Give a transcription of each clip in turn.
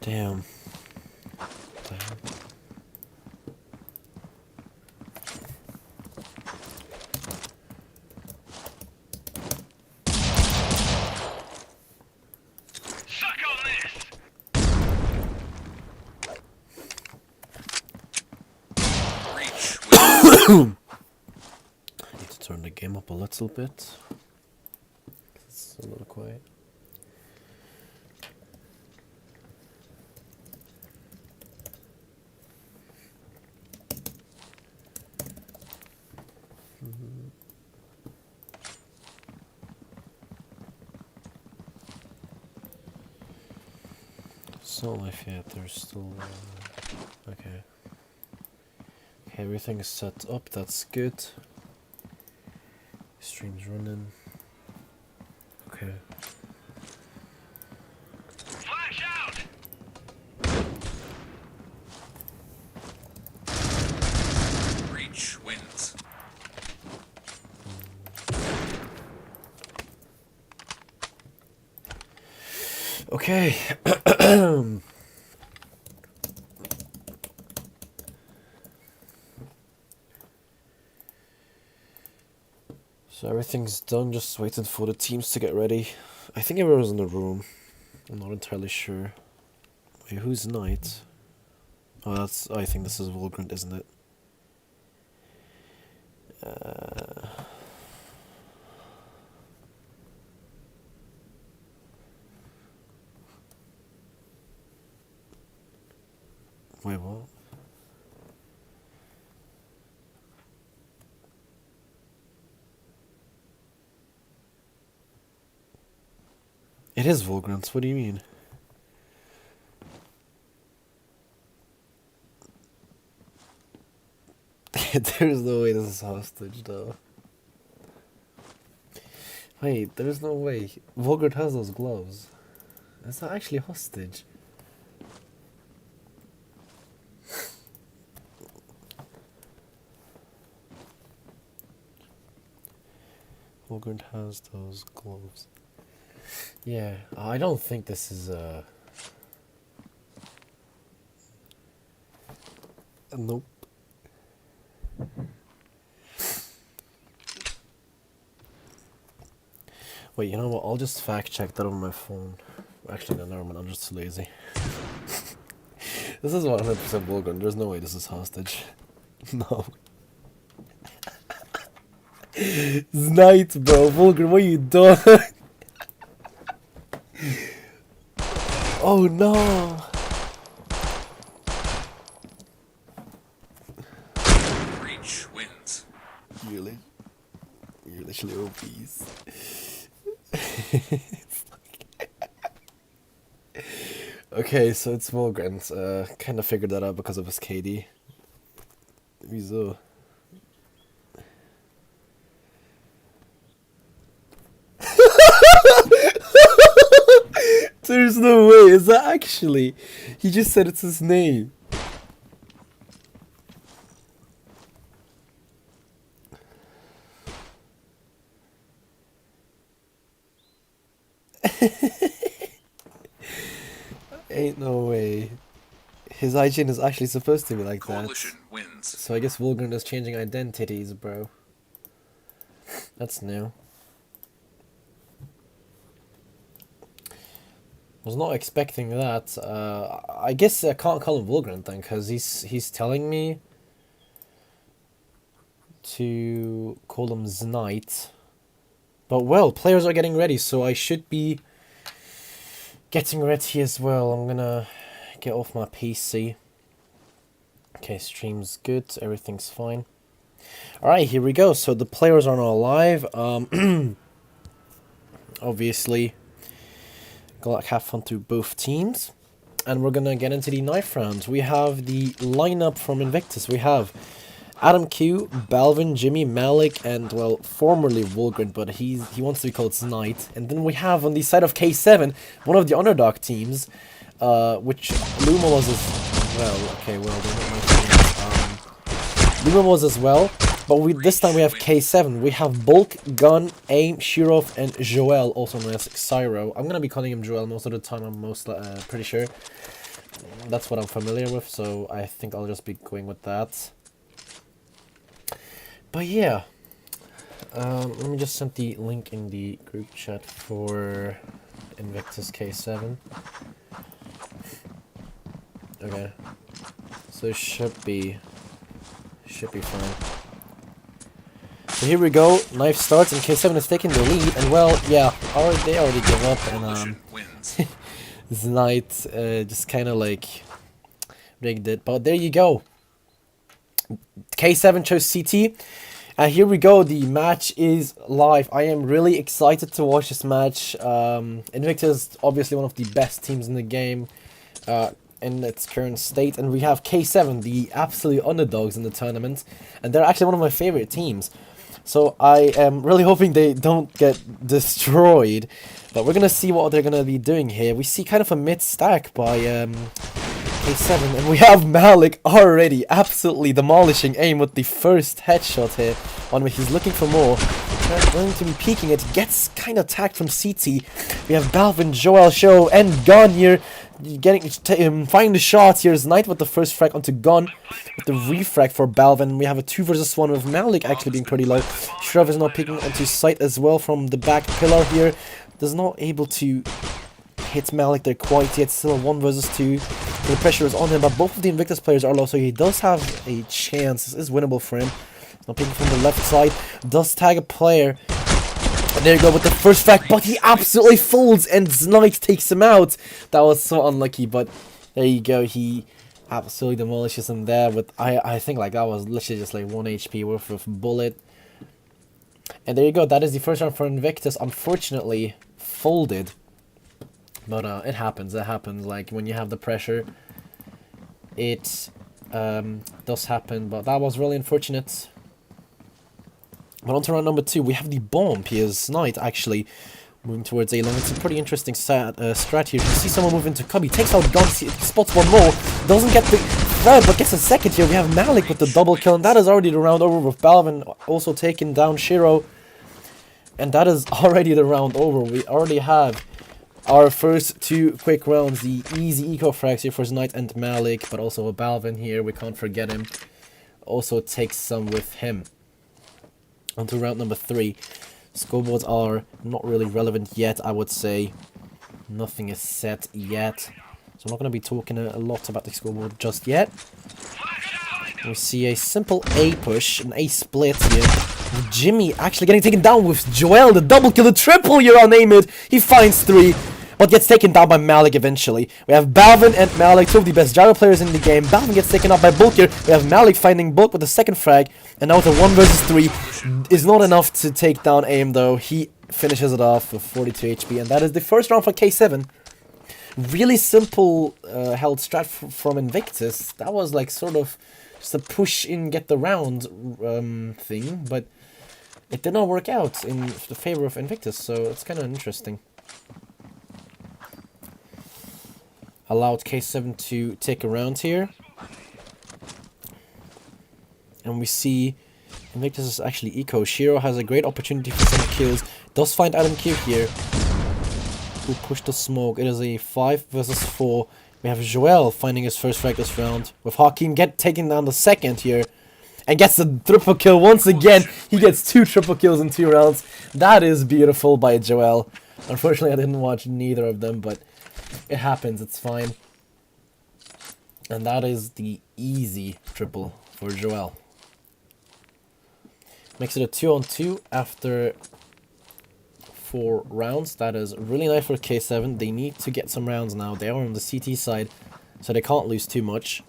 Damn. I need to turn the game up a little bit. It's a little quiet. So life yet, there's still okay. Okay, everything is set up, that's good. Stream's running. Okay. Flash out! Breach wins. Okay. So everything's done, just waiting for the teams to get ready. I think everyone's in the room. I'm not entirely sure. Wait, who's Knight? Oh, that's. I think this is Volgrant, isn't it? Wait, what? It is Volgrant, what do you mean? There's no way this is hostage, though. Wait, there's no way. Volgrant has those gloves. Is that actually hostage? Volgrant has those gloves. Yeah, I don't think this is nope. Wait, you know what? I'll just fact check that on my phone. Actually, no, never mind. I'm just too lazy. This is 100% Volgrant. There's no way this is hostage. No. It's night, bro. Volgrant, what you doing? Oh no! Breach wins. You're literally obese. Okay, so it's Volgrant. Kind of figured that out because of his KD. Wieso? There's no way. Is that actually? He just said it's his name. Ain't no way. His IGN is actually supposed to be like Coalition that. wins. So I guess Volgrant is changing identities, bro. That's new. Was not expecting that. I guess I can't call him Volgrant then, because he's telling me to call him Znite. But well, players are getting ready, so I should be getting ready as well. I'm gonna get off my PC. Okay, stream's good, everything's fine. Alright, here we go. So the players are now live. Obviously, gotta have fun through both teams. And we're gonna get into the knife round. We have the lineup from Invictus. We have Adam Q, Balvin, Jimmy, Malik, and, well, formerly Volgrant, but he wants to be called Knight. And then we have on the side of K7, one of the underdog teams, which Luma was as well. Okay, well, they're not my teams. Luma was as well. But this time we have K7. We have Bulk, Gun, Aim, Shirov, and Joel, also known as Xyro. I'm gonna be calling him Joel most of the time. I'm pretty sure. That's what I'm familiar with, so I think I'll just be going with that. But yeah, let me just send the link in the group chat for Invictus K7. Okay, so it should be fine. So here we go. Knife starts, and K7 is taking the lead. And well, yeah, they already give up, and Knight just kind of like rigged it. But there you go. K7 chose CT. And here we go. The match is live. I am really excited to watch this match. Invictus, obviously one of the best teams in the game. In its current state, and we have K7, the absolute underdogs in the tournament, and they're actually one of my favorite teams. So I am really hoping they don't get destroyed, but we're gonna see what they're gonna be doing here. We see kind of a mid stack by K7, and we have Malik already absolutely demolishing Aim with the first headshot here, on which he's looking for more. They're going to be peeking it, gets kind of tagged from CT. We have Balvin, Joel, Show, and Gun here. Finding the shots. Here's Knight with the first frag onto Gun with the refrag for Balvin. We have a 2 versus 1 with Malik actually being pretty low. Shrev is now peeking onto sight as well from the back pillar here. Does not able to hit Malik there quite yet. Still a 1 versus 2. The pressure is on him, but both of the Invictus players are low, so he does have a chance. This is winnable for him. Now peeking from the left side. Does tag a player. And there you go with the first frag, but he absolutely folds and Knight takes him out. That was so unlucky, but there you go. He absolutely demolishes him there with, I think like that was literally just like 1 HP worth of bullet. And there you go. That is the first round for Invictus. Unfortunately, folded. But it happens. It happens. Like when you have the pressure, it does happen. But that was really unfortunate. But on to round number 2, we have the bomb. Here's Knight actually moving towards A long. It's a pretty interesting strat here. You see someone move into Cubby, takes out Gun, spots one more, doesn't get the thread, but gets a second here. We have Malik with the double kill, and that is already the round over with Balvin also taking down Shiro. And that is already the round over. We already have our first 2 quick rounds. The easy eco frags here for Knight and Malik, but also a Balvin here. We can't forget him. Also takes some with him. On to round number 3. Scoreboards are not really relevant yet, I would say. Nothing is set yet. So I'm not going to be talking a lot about the scoreboard just yet. We see a simple A push, an A split here. Jimmy actually getting taken down with Joel, the double kill, the triple here on Amid. He finds 3, but gets taken down by Malik eventually. We have Balvin and Malik, 2 of the best gyro players in the game. Balvin gets taken out by Bulk here. We have Malik finding Bulk with the second frag. And now with a 1 versus 3 is not enough to take down Aim though. He finishes it off with 42 HP. And that is the first round for K7. Really simple held strat from Invictus. That was like sort of just a push in, get the round thing. But it did not work out in the favor of Invictus. So it's kind of interesting. Allowed K7 to take a round here. And we see Invictus is actually eco. Shiro has a great opportunity for some kills. Does find Adam Q here, who pushed the smoke. It is a 5 versus 4. We have Joel finding his first frag this round, with Hakim taking down the second here. And gets the triple kill once again. He gets 2 triple kills in 2 rounds. That is beautiful by Joel. Unfortunately, I didn't watch neither of them, but it happens. It's fine. And that is the easy triple for Joel. Makes it a 2-on-2 after 4 rounds. That is really nice for K7. They need to get some rounds now. They are on the CT side, so they can't lose too much.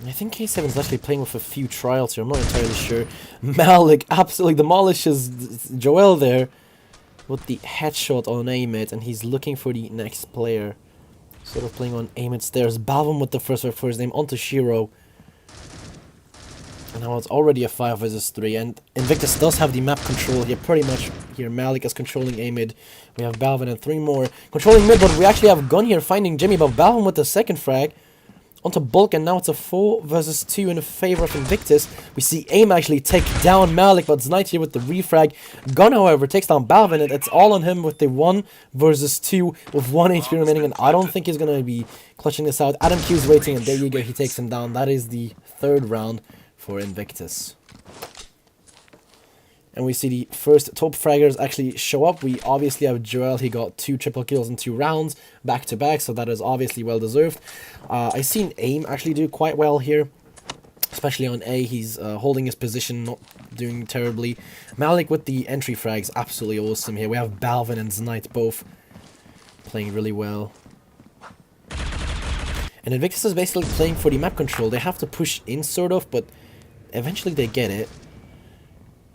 I think K7 is actually playing with a few trials here. I'm not entirely sure. Malik absolutely demolishes Joel there with the headshot on Amit, and he's looking for the next player. Sort of playing on Amit stairs. Balvin with the first name onto Shiro. And now it's already a 5 versus 3. And Invictus does have the map control here. Pretty much here. Malik is controlling Amid. We have Balvin and 3 more controlling mid. But we actually have Gun here finding Jimmy. But Balvin with the second frag onto Bulk, and now it's a 4 versus 2 in favor of Invictus. We see Aim actually take down Malik, but Knight here with the refrag. Gun, however, takes down Balvin, and it's all on him with the 1 versus 2 with 1 HP remaining, and I don't think he's going to be clutching this out. Adam Q's waiting, and there you go, he takes him down. That is the 3rd round for Invictus. And we see the first top fraggers actually show up. We obviously have Joel. He got 2 triple kills in 2 rounds back to back, so that is obviously well deserved. I seen Aim actually do quite well here, especially on A. He's holding his position, not doing terribly. Malik with the entry frags, absolutely awesome here. We have Balvin and Knight both playing really well. And Invictus is basically playing for the map control. They have to push in sort of, but eventually they get it.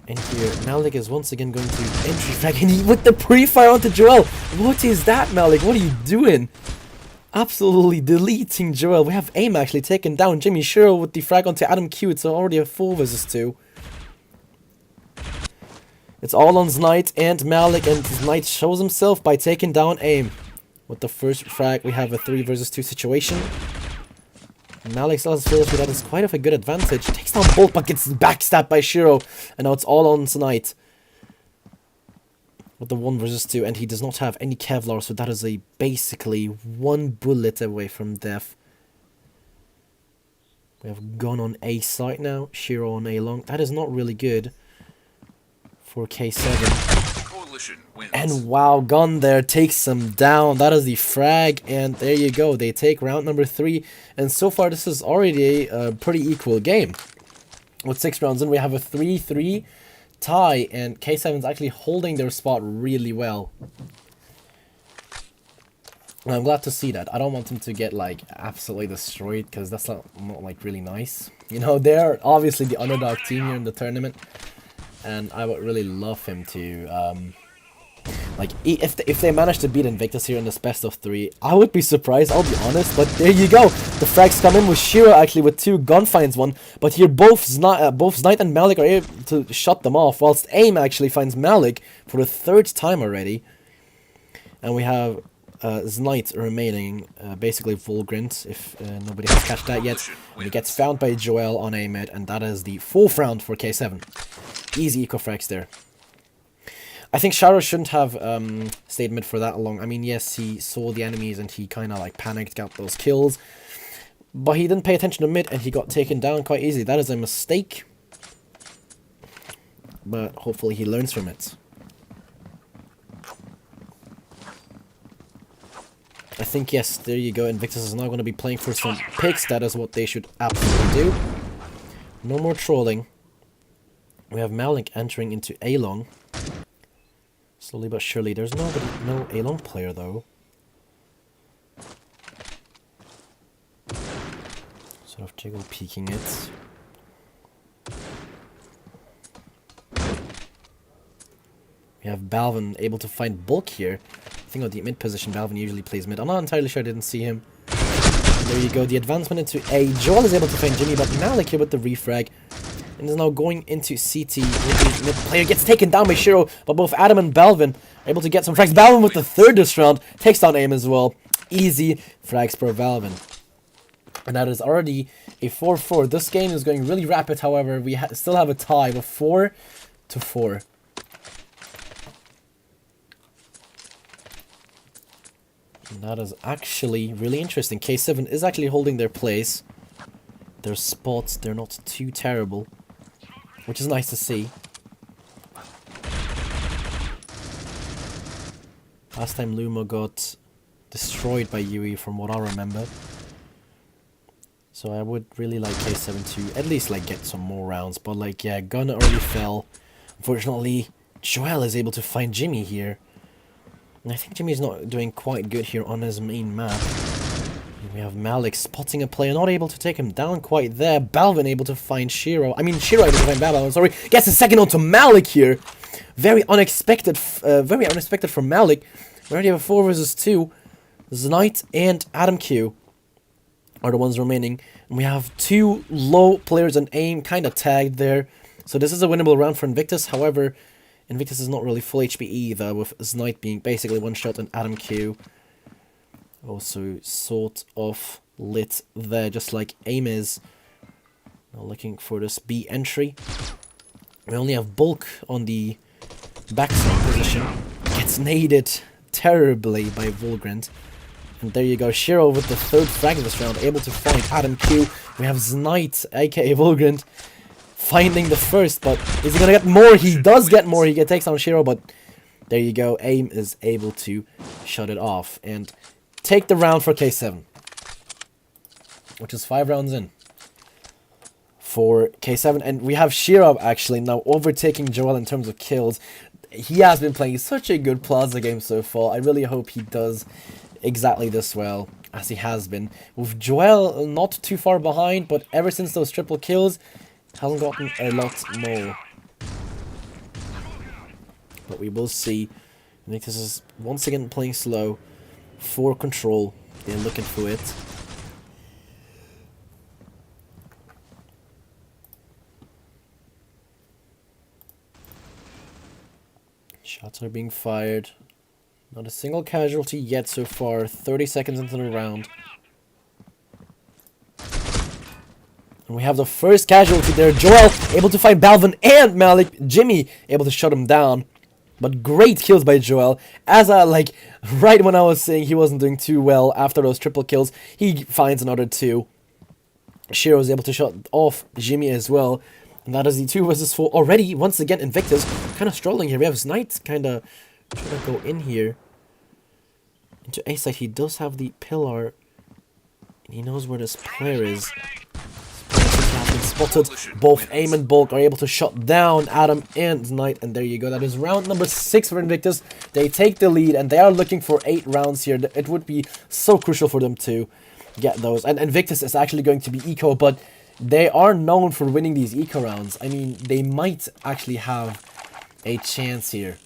And here, Malik is once again going to entry frag, and he with the pre-fire onto Joel. What is that, Malik? What are you doing? Absolutely deleting Joel. We have Aim actually taken down Jimmy Shiro with the frag onto Adam Q. It's already a 4 versus 2. It's all on Knight and Malik, and Knight shows himself by taking down Aim. With the first frag, we have a 3 versus 2 situation. Malik still has Phillips, but that is quite of a good advantage. Takes down Bolt, but gets backstabbed by Shiro. And now it's all on Knight. With the 1 versus 2, and he does not have any Kevlar, so that is a basically 1 bullet away from death. We have Gun on A site now, Shiro on A long. That is not really good for K7. And wow, Gun there takes him down. That is the frag, and there you go. They take round number 3, and so far this is already a pretty equal game. With 6 rounds in, we have a 3-3 tie, and K7's actually holding their spot really well. And I'm glad to see that. I don't want them to get like absolutely destroyed, because that's not like really nice. You know, they're obviously the underdog team here in the tournament, and I would really love him to like, if they manage to beat Invictus here in this best of 3, I would be surprised, I'll be honest, but there you go. The frags come in with Shiro actually with 2, Gun finds 1, but here both Knight and Malik are able to shut them off, whilst Aim actually finds Malik for the 3rd time already. And we have Knight remaining, basically Vulgrant, if nobody has catched that yet. And he gets found by Joel on A mid, and that is the 4th round for K7. Easy eco frags there. I think Sharo shouldn't have stayed mid for that long. I mean, yes, he saw the enemies and he kind of like panicked, got those kills. But he didn't pay attention to mid and he got taken down quite easy. That is a mistake. But hopefully he learns from it. I think, yes, there you go. Invictus is now going to be playing for some picks. That is what they should absolutely do. No more trolling. We have Malik entering into A long. Slowly but surely. There's no A-long player though. Sort of jiggle peeking it. We have Balvin able to find Bulk here. I think on the mid position Balvin usually plays mid. I'm not entirely sure, I didn't see him. And there you go, the advancement into A. Joel is able to find Jimmy, but Malik here with the refrag. And is now going into CT. The mid player gets taken down by Shiro, but both Adam and Balvin are able to get some frags. Balvin with the 3rd this round takes down Aim as well. Easy frags per Balvin. And that is already a 4-4. This game is going really rapid, however. We still have a tie of 4-4. And that is actually really interesting. K7 is actually holding their place. Their spots, they're not too terrible, which is nice to see. Last time Luma got destroyed by Yui from what I remember. So I would really like K7 to at least like get some more rounds. But like, yeah, Gun already fell. Unfortunately, Joel is able to find Jimmy here. And I think Jimmy's not doing quite good here on his main map. We have Malik spotting a player, not able to take him down quite there. Balvin able to find Shiro. I mean, Shiro able to find Balvin, I'm sorry. Gets a second onto Malik here. Very unexpected from Malik. We already have a 4 versus 2. Knight and Adam Q are the ones remaining. And we have 2 low players in Aim kind of tagged there. So this is a winnable round for Invictus. However, Invictus is not really full HP either, with Knight being basically one shot and Adam Q also sort of lit there, just like aim is. Now looking for this B entry. We only have Bulk on the backside position. Gets naded terribly by Volgrant. And there you go, Shiro with the third frag of this round, able to find Adam Q. We have Znite, aka Volgrant, finding the first, but is he gonna get more? He does get more, he takes down Shiro, but there you go, AIM is able to shut it off and take the round for K7. Which is 5 rounds in for K7, and we have Shiro actually now overtaking Joel in terms of kills. He has been playing such a good Plaza game so far. I really hope he does exactly this well as he has been. With Joel not too far behind, but ever since those triple kills, hasn't gotten a lot more. But we will see. Invictus is once again playing slow for control. They're looking for it. Shots are being fired. Not a single casualty yet so far. 30 seconds into the round. And we have the first casualty there. Joel able to find Balvin and Malik. Jimmy able to shut him down. But great kills by Joel. As right when I was saying he wasn't doing too well after those triple kills, he finds another 2. Shiro is able to shut off Jimmy as well. And that is the 2 versus 4 already. Once again, Invictus kind of struggling here. We have Znite kind of trying to go in here. Into A side, he does have the pillar. And he knows where this player is. Has been spotted. Both AIM and Bulk are able to shut down Adam and Znite. And there you go. That is round number 6 for Invictus. They take the lead and they are looking for 8 rounds here. It would be so crucial for them to get those. And Invictus is actually going to be eco, but they are known for winning these eco rounds. I mean, they might actually have a chance here.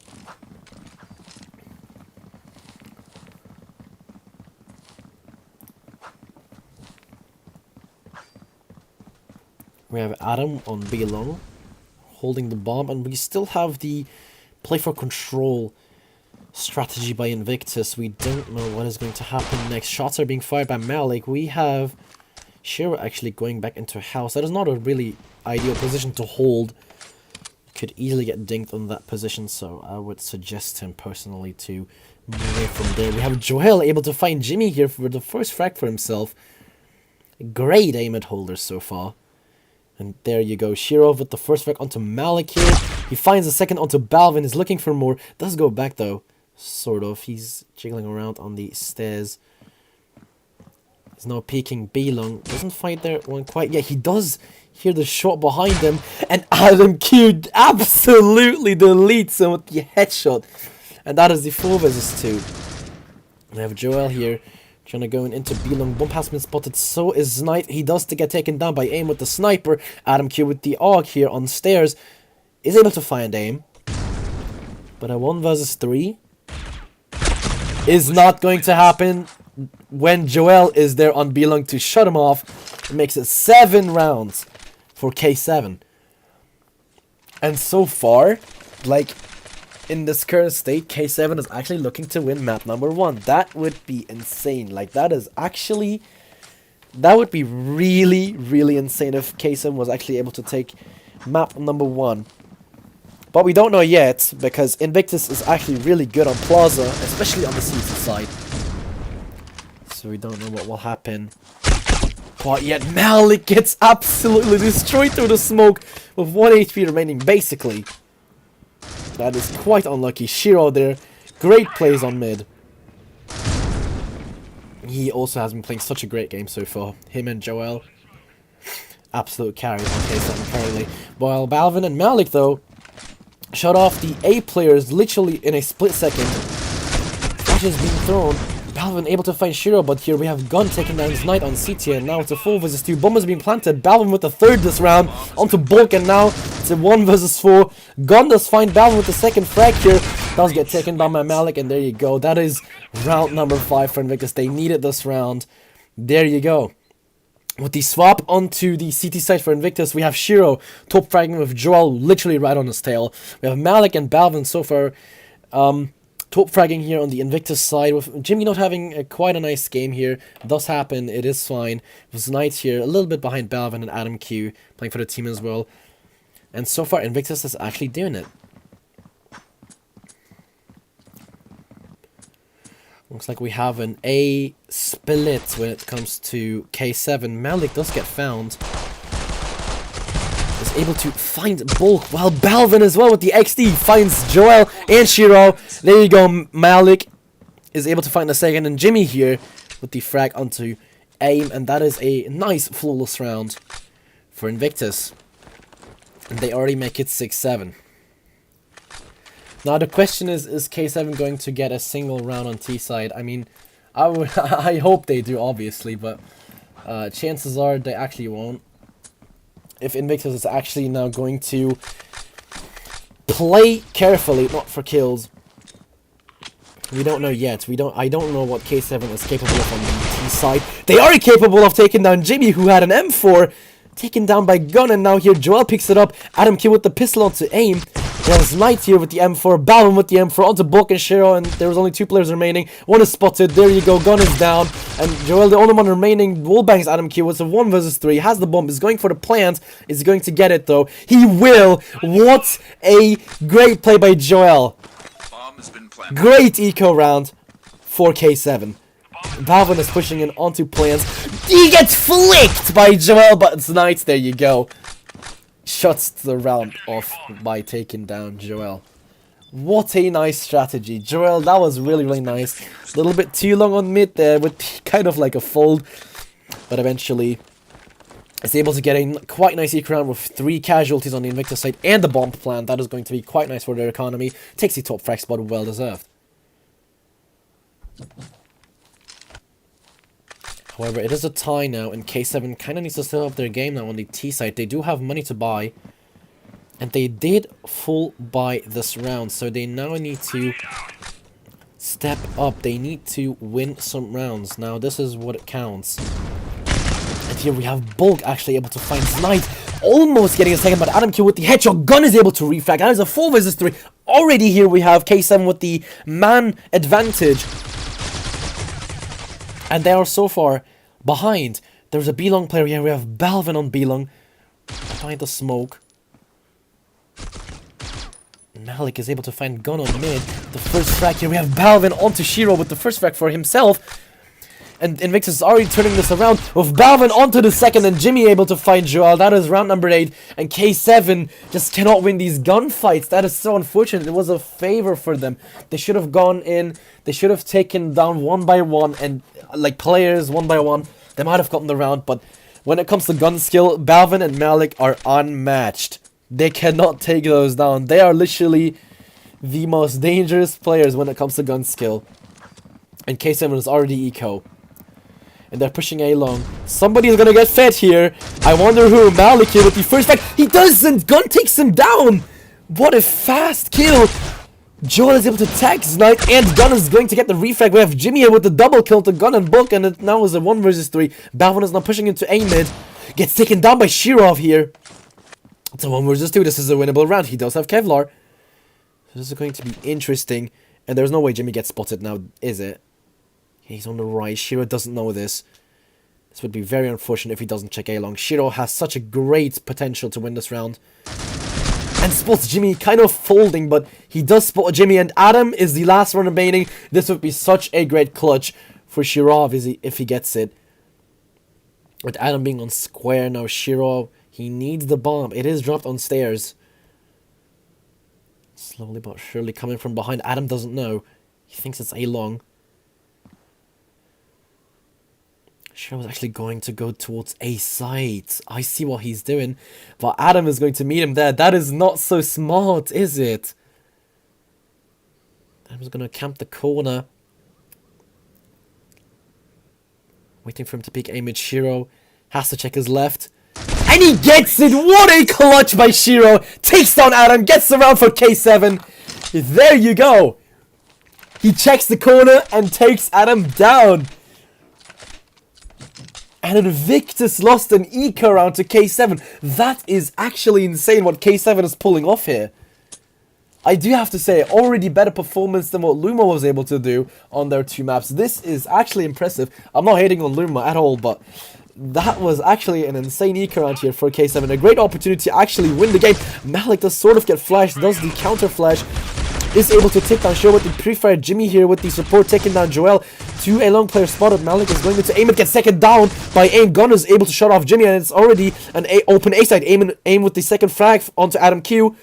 We have Adam on B long, holding the bomb, and we still have the play for control strategy by Invictus. We don't know what is going to happen next. Shots are being fired by Malik. We have Shiro actually going back into a house. That is not a really ideal position to hold. Could easily get dinked on that position, so I would suggest him personally to move away from there. We have Joel able to find Jimmy here for the first frag for himself. Great aim at holders so far. And there you go, Shiro with the first frag onto Malik here. He finds the second onto Balvin, is looking for more. Does go back though, sort of. He's jiggling around on the stairs. He's now peeking B long. Doesn't find there one quite. Yeah, he does hear the shot behind him. And Adam Q absolutely deletes him with the headshot. And that is the 4 versus 2. We have Joel here trying to go into B long. Bump has been spotted. So is Znite. He does to get taken down by AIM with the sniper. Adam Q with the AUG here on stairs is able to find AIM. But a 1 versus 3 is not going to happen when Joel is there on B long to shut him off. It makes it 7 rounds for K7. And so far, in this current state, K7 is actually looking to win map number 1. That would be insane. That would be really, really insane if K7 was actually able to take map number 1. But we don't know yet, because Invictus is actually really good on Plaza, especially on the CC side. So we don't know what will happen. But yet Malik gets absolutely destroyed through the smoke with 1 HP remaining, basically. That is quite unlucky. Shiro there. Great plays on mid. He also has been playing such a great game so far. Him and Joel. Absolute carries on K7 currently. While Balvin and Malik, though, shut off the A players literally in a split second. Flashes being thrown. Balvin able to find Shiro, but here we have Gun taking down Znite on CT, and now it's a 4 versus 2. Bombers being planted. Balvin with the 3rd this round onto Bulk, and now it's a 1 versus 4. Gun does find Balvin with the 2nd frag here. Does get taken down by Malik, and there you go. That is round number 5 for Invictus. They needed this round. There you go. With the swap onto the CT side for Invictus, we have Shiro top fragging with Joel literally right on his tail. We have Malik and Balvin so far Top fragging here on the Invictus side, with Jimmy not having quite a nice game here. Does happen, it is fine. With Knight here, a little bit behind Balvin and Adam Q, playing for the team as well. And so far, Invictus is actually doing it. Looks like we have an A split when it comes to K7. Malik does get found. Is able to find Bulk, while Balvin as well with the XD finds Joel and Shiro. There you go, Malik is able to find the second, and Jimmy here with the frag onto aim, and that is a nice flawless round for Invictus. And they already make it 6-7. Now the question is K7 going to get a single round on T side? I mean, I hope they do, obviously, but chances are they actually won't. If Invictus is actually now going to play carefully, not for kills. We don't know yet. I don't know what K7 is capable of on the T side. They are capable of taking down Jimmy, who had an M4, taken down by gun, and now here Joel picks it up. Adam Q with the pistol onto aim. There's Knight here with the M4, Balvin with the M4 onto Bulk and Shiro, and there was only 2 players remaining. One is spotted, there you go, gun is down, and Joel, the only one remaining, wallbangs Adam Q. It's a 1 versus 3, has the bomb, is going for the plant, is going to get it though. He will! What a great play by Joel. Bomb has been planted. Great eco round for K7. Balvin is pushing in onto plants. He gets flicked by Joel, but it's Knight, there you go. Shuts the round off by taking down Joel. What a nice strategy. Joel, that was really, really nice. A little bit too long on mid there with kind of like a fold. But eventually, is able to get a quite nice eco round with 3 casualties on the Invictus side and the bomb plant. That is going to be quite nice for their economy. Takes the top frag spot, well deserved. However, it is a tie now, and K7 kind of needs to step up their game now on the T side. They do have money to buy, and they did full buy this round, so they now need to step up. They need to win some rounds. Now, this is what it counts. And here we have Bulk actually able to find Knight, almost getting a second, but Adam Q with the headshot gun is able to refrag. That is a 4 versus 3. Already here we have K7 with the man advantage. And they are so far behind. There's a B-Long player here. We have Balvin on B-Long. Behind the smoke. Malik is able to find gun on mid. The first frag here. We have Balvin onto Shiro with the first frag for himself. And Invictus is already turning this around with Balvin onto the second and Jimmy able to find Joel. That is round number 8. And K7 just cannot win these gunfights. That is so unfortunate. It was a favor for them. They should have gone in. They should have taken down 1 by 1 and like players 1 by 1. They might have gotten the round. But when it comes to gun skill, Balvin and Malik are unmatched. They cannot take those down. They are literally the most dangerous players when it comes to gun skill. And K7 is already eco. And they're pushing A long. Somebody is gonna get fed here. I wonder who. Malik here with the first frag. He doesn't! Gun takes him down! What a fast kill! Joel is able to tag Knight, and Gun is going to get the refrag. We have Jimmy here with the double kill to Gun and Bulk, and it now is a 1 versus 3. Balvin is now pushing into A mid. Gets taken down by Shirov here. It's a 1 versus 2. This is a winnable round. He does have Kevlar. This is going to be interesting. And there's no way Jimmy gets spotted now, is it? He's on the right. Shiro doesn't know this. This would be very unfortunate if he doesn't check A long. Shiro has such a great potential to win this round. And spots Jimmy kind of folding, but he does spot Jimmy, and Adam is the last one remaining. This would be such a great clutch for Shiro if he gets it. With Adam being on square now, Shiro, he needs the bomb. It is dropped on stairs. Slowly but surely coming from behind. Adam doesn't know. He thinks it's A long. Shiro was actually going to go towards A side. I see what he's doing. But Adam is going to meet him there. That is not so smart, is it? Adam's going to camp the corner. Waiting for him to peek aim at Shiro. Has to check his left. And he gets it! What a clutch by Shiro! Takes down Adam. Gets the round for K7. There you go. He checks the corner and takes Adam down. And Invictus lost an eco round to K7. That is actually insane what K7 is pulling off here. I do have to say, already better performance than what Luma was able to do on their 2 maps. This is actually impressive. I'm not hating on Luma at all, but that was actually an insane eco round here for K7. A great opportunity to actually win the game. Malik does sort of get flashed, does the counter flash, is able to take down Show with the pre-fire. Jimmy here with the support taking down Joel to a long player spotted. Malik is going to aim and get second down by aim. Gunn is able to shut off Jimmy, and it's already an open A side. Aim with the second frag onto Adam Q.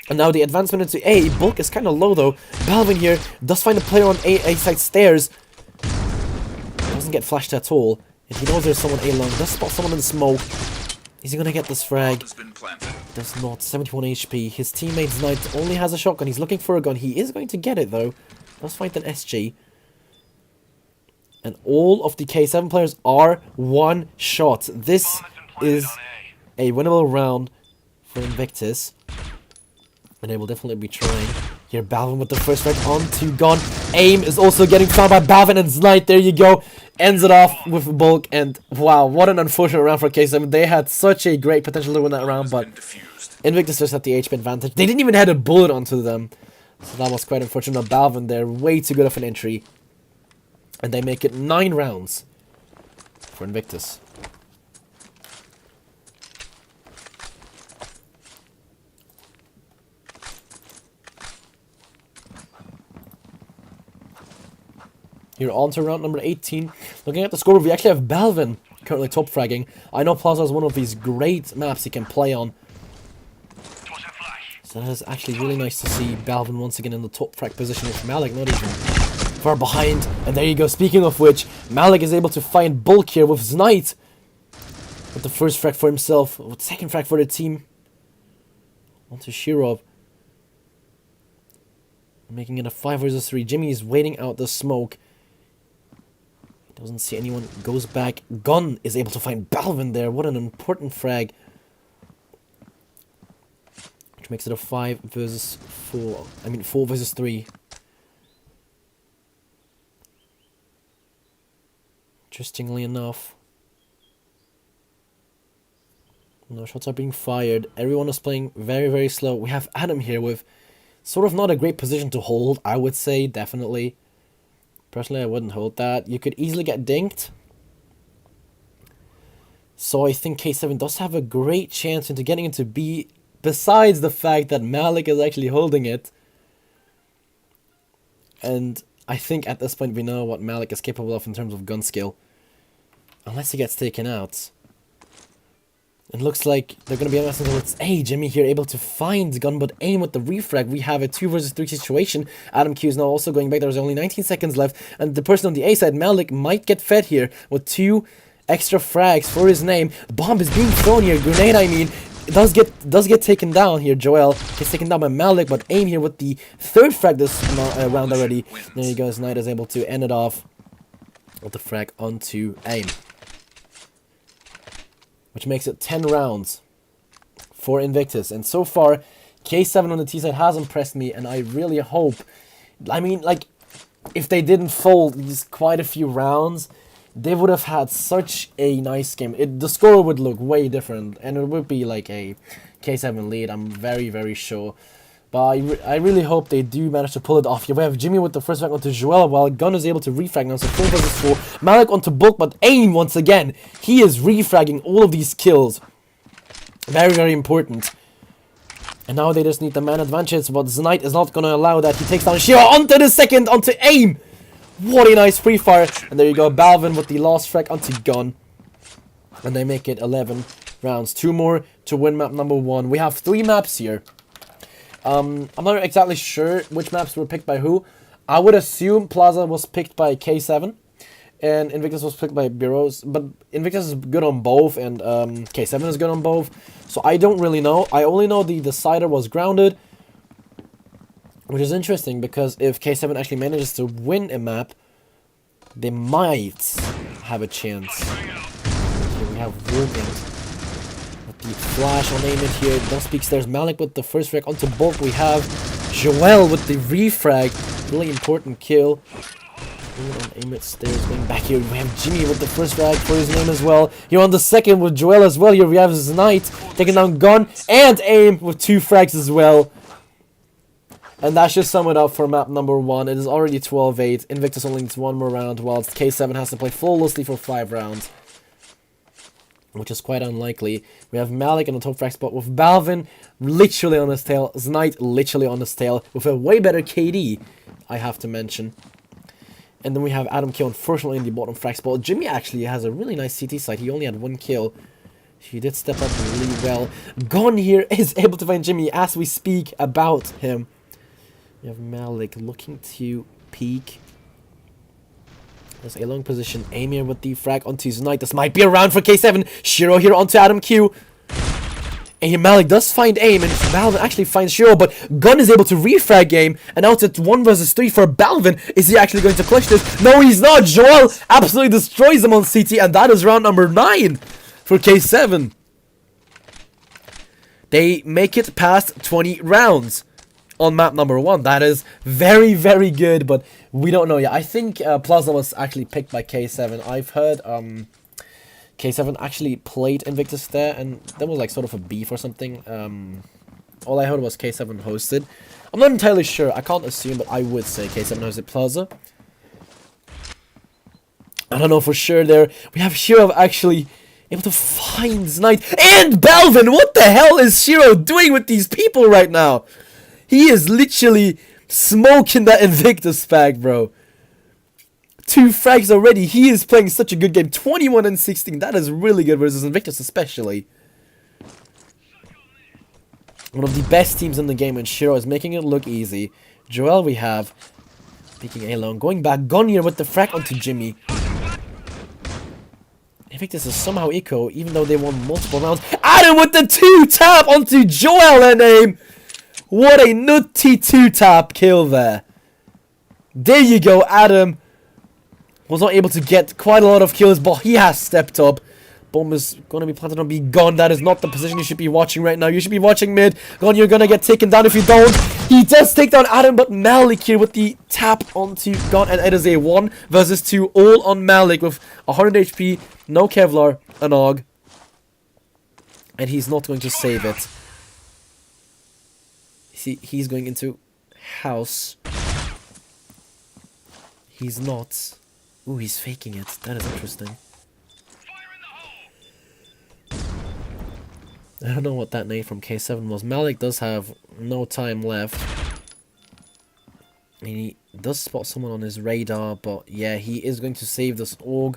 And now the advancement into A. Bulk is kind of low though. Balvin here does find a player on A side stairs. Doesn't get flashed at all. And he knows there's someone A long. Does spot someone in the smoke. Is he gonna get this frag? Does not. 71 HP. His teammate's Knight only has a shotgun. He's looking for a gun. He is going to get it though. Does find an SG. And all of the K7 players are one shot. This is a winnable round for Invictus. And they will definitely be trying. Here, Balvin with the first frag onto Gun. Aim is also getting found by Balvin and Knight. There you go. Ends it off with Bulk. And wow, what an unfortunate round for K7. They had such a great potential to win that round, but Invictus just had the HP advantage. They didn't even have a bullet onto them. So that was quite unfortunate. Balvin there, way too good of an entry. And they make it 9 rounds for Invictus. Here on to round number 18. Looking at the score, we actually have Balvin currently top fragging. I know Plaza is one of these great maps he can play on. So that is actually really nice to see Balvin once again in the top frag position with Malik not even far behind. And there you go. Speaking of which, Malik is able to find Bulk here with Knight. With the first frag for himself. With the second frag for the team. Onto Shirov. Making it a 5 versus 3. Jimmy is waiting out the smoke. Doesn't see anyone. Goes back. Gun is able to find Balvin there. What an important frag. Which makes it a 5 versus 4. I mean 4 versus 3. Interestingly enough. No shots are being fired. Everyone is playing very, very slow. We have Adam here with sort of not a great position to hold, I would say, definitely. Personally, I wouldn't hold that. You could easily get dinked. So I think K7 does have a great chance into getting into B, besides the fact that Malik is actually holding it. And I think at this point we know what Malik is capable of in terms of gun skill. Unless he gets taken out. It looks like they're going to be messing towards A. Jimmy here able to find Gun, but aim with the refrag. We have a 2 versus 3 situation. Adam Q is now also going back. There's only 19 seconds left. And the person on the A side, Malik, might get fed here with 2 extra frags for his name. The bomb is being thrown here. Grenade, I mean. It does get taken down here. Joel gets taken down by Malik, but aim here with the 3rd frag this round already. There he goes. Knight is able to end it off with the frag onto aim. Which makes it 10 rounds for Invictus. And so far, K7 on the T side has impressed me, and I really hope... I mean, like, if they didn't fold these quite a few rounds, they would have had such a nice game. The score would look way different, and it would be like a K7 lead, I'm very, very sure. But I really hope they do manage to pull it off. Here we have Jimmy with the first frag onto Joel, while Gun is able to refrag now. So 4 versus 4. Malik onto Bulk, but aim once again. He is refragging all of these kills. Very, very important. And now they just need the man advantage, but Knight is not going to allow that. He takes down Shiro onto the second, onto aim. What a nice free fire. And there you go, Balvin with the last frag onto Gun. And they make it 11 rounds. 2 more to win map number 1. We have 3 maps here. I'm not exactly sure which maps were picked by who. I would assume Plaza was picked by K7 and Invictus was picked by Bureaus, but Invictus is good on both and K7 is good on both. So I don't really know. I only know the decider was grounded, which is interesting because if K7 actually manages to win a map, they might have a chance. Here we have Wilkins. The flash on aim it here. Don't speak stairs. Malik with the first frag onto Bulk. We have Joel with the refrag. Really important kill. On aim it stairs. Going back here. We have Jimmy with the first frag for his name as well. Here on the second with Joel as well. Here we have his Knight taking down Gun and aim with 2 frags as well. And that should sum it up for map number 1. It is already 12-8. Invictus only needs 1 more round, whilst K7 has to play flawlessly for 5 rounds, which is quite unlikely. We have Malik on the top frag spot with Balvin literally on his tail, Znite literally on his tail, with a way better KD, I have to mention. And then we have Adam Q, unfortunately, in the bottom frag spot. Jimmy actually has a really nice CT side. He only had 1 kill. He did step up really well. Gon here is able to find Jimmy as we speak about him. We have Malik looking to peek. There's a long position. Aim here with the frag onto Znite. This might be a round for K7. Shiro here onto Adam Q. And here Malik does find aim, and Balvin actually finds Shiro, but Gun is able to refrag game, and now it's at 1 versus 3 for Balvin. Is he actually going to clutch this? No, he's not. Joel absolutely destroys him on CT, and that is round number 9 for K7. They make it past 20 rounds on map number 1. That is very, very good, but we don't know yet. I think Plaza was actually picked by K7. I've heard K7 actually played Invictus there, and there was like sort of a beef or something. All I heard was K7 hosted. I'm not entirely sure. I can't assume, but I would say K7 hosted Plaza. I don't know for sure there. We have Shiro actually able to find Znite and Balvin. What the hell is Shiro doing with these people right now? He is literally smoking that Invictus fag, bro. 2 frags already. He is playing such a good game. 21 and 16. That is really good versus Invictus especially. One of the best teams in the game, and Shiro is making it look easy. Joel we have peeking A long. Going back. Gonir with the frag onto Jimmy. Invictus is somehow eco, even though they won multiple rounds. Adam with the 2-tap onto Joel and aim. What a nutty 2-tap kill there. There you go, Adam. Was not able to get quite a lot of kills, but he has stepped up. Bomb is going to be planted on B. Gon, that is not the position you should be watching right now. You should be watching mid. Gon, you're going to get taken down if you don't. He does take down Adam, but Malik here with the tap onto Gon. And it is a 1 versus 2 all on Malik with 100 HP, no Kevlar, an AUG. And he's not going to save it. See, he's going into house. He's not. Ooh, he's faking it. That is interesting. I don't know what that nade from K7 was. Malik does have no time left. And he does spot someone on his radar, but yeah, he is going to save this AUG.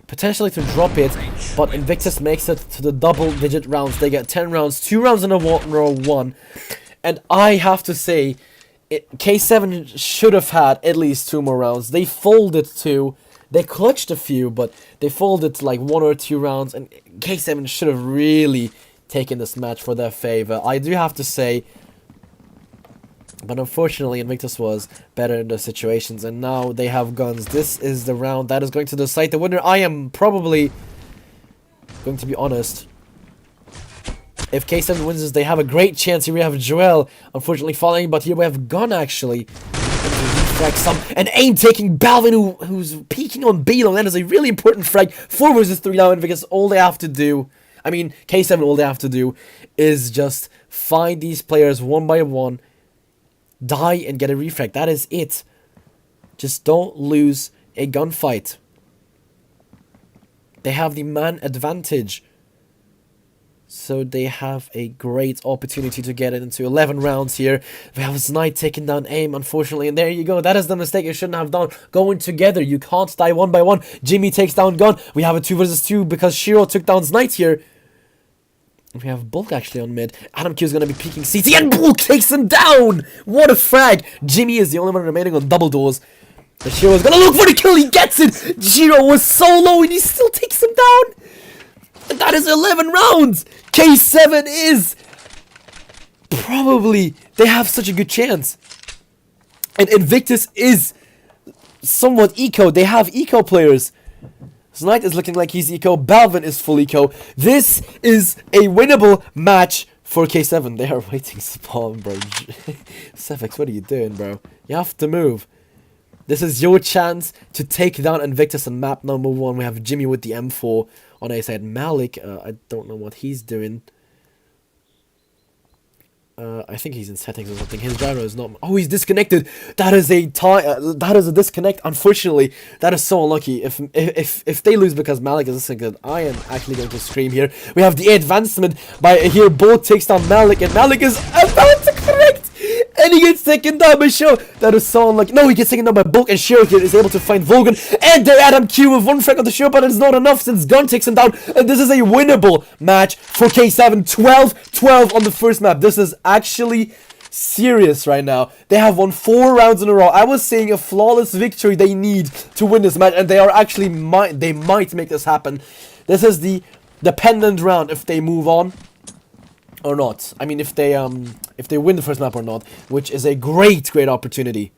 Potentially to drop it, but Invictus makes it to the double-digit rounds. They get 10 rounds, 2 rounds in a row, 1. And I have to say, K7 should have had at least 2 more rounds. They folded 2. They clutched a few, but they folded like 1 or 2 rounds. And K7 should have really taken this match for their favor. I do have to say. But unfortunately, Invictus was better in those situations. And now they have guns. This is the round that is going to decide the winner. I am probably going to be honest. If K7 wins this, they have a great chance. Here we have Joel, unfortunately falling, but here we have Gun actually. And aim taking Balvin, who's peeking on B long. That is a really important frag. 4 versus 3 now, because all they have to do, I mean, K7, all they have to do is just find these players one by one, die, and get a refrag. That is it. Just don't lose a gunfight. They have the man advantage. So they have a great opportunity to get it into 11 rounds here. We have Znite taking down aim, unfortunately. And there you go. That is the mistake you shouldn't have done. Going together. You can't die 1 by 1. Jimmy takes down Gun. We have a 2 versus 2 because Shiro took down Znite here. We have Bulk actually on mid. Adam Q is going to be peeking CT and Bulk takes him down. What a frag. Jimmy is the only one remaining on double doors. But Shiro is going to look for the kill. He gets it. Shiro was so low and he still takes him down. And that is 11 rounds. K7 is probably, they have such a good chance. And Invictus is somewhat eco. They have eco players. Znite is looking like he's eco. Balvin is full eco. This is a winnable match for K7. They are waiting spawn, bro. Sefex, what are you doing, bro? You have to move. This is your chance to take down Invictus on map number 1. We have Jimmy with the M4 on A side. Malik, I don't know what he's doing. I think he's in settings or something. His gyro is not. Oh, he's disconnected. That is a tie. That is a disconnect. Unfortunately, that is so unlucky. If they lose because Malik is this good, I am actually going to scream here. We have the advancement by here. Bolt takes down Malik, and Malik is about to connect, and he gets taken down by Show. That is so unlucky. No, he gets taken down by Bulk, and Shiro here is able to find Volgan, and they Adam Q with one frag on the Show, but it's not enough since Gun takes him down, and this is a winnable match for K7. 12-12 on the first map. This is actually serious right now. They have won 4 rounds in a row. I was saying a flawless victory they need to win this match, and they are actually they might make this happen. This is the dependent round if they move on or not. I mean, if they win the first map or not, which is a great opportunity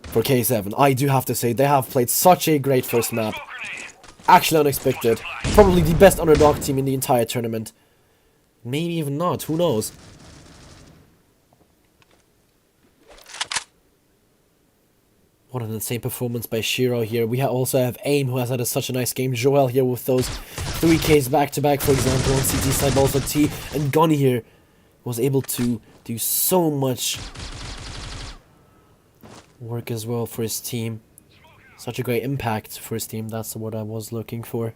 for K7. I do have to say they have played such a great first map. Actually unexpected. Probably the best underdog team in the entire tournament. Maybe even not. Who knows? What an insane performance by Shiro here. We also have AIM, who has had such a nice game. Joel here with those 3Ks back-to-back, for example, on CT side, but also T. And Gunny here was able to do so much work as well for his team. Such a great impact for his team. That's what I was looking for.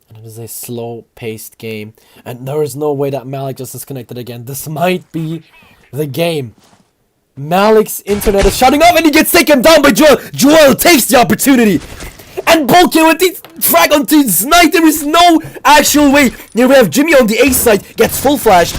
And it is a slow-paced game. And there is no way that Malik just disconnected again. This might be the game. Malik's internet is shutting off, and he gets taken down by Joel. Joel takes the opportunity. And Bulky with the frag onto Snipe. There is no actual way. Here we have Jimmy on the A side. Gets full flashed.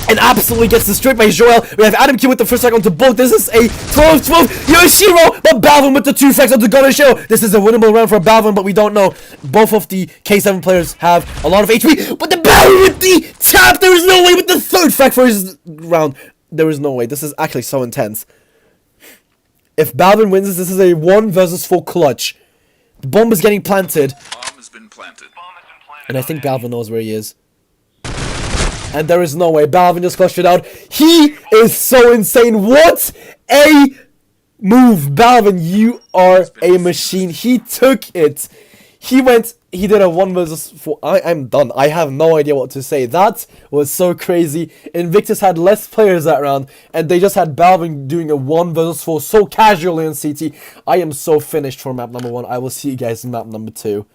And absolutely gets destroyed by Joel. We have Adam Q with the first frag onto Bulk. This is a 12-12. Yoshiro, but Balvin with the 2 frags onto Gunner Show. This is a winnable round for Balvin, but we don't know. Both of the K7 players have a lot of HP. But the Balvin with the tap. There is no way with the 3rd frag for his round. There is no way. This is actually so intense. If Balvin wins this is a 1 versus 4 clutch. The bomb is getting planted. Bomb has been planted. And I think Balvin knows where he is. And there is no way. Balvin just clutched it out. He is so insane. What a move. Balvin, you are a machine. He took it. He did a 1 versus 4. I'm done. I have no idea what to say. That was so crazy. Invictus had less players that round, and they just had Balvin doing a 1 versus 4 so casually on CT. I am so finished for map number 1. I will see you guys in map number 2.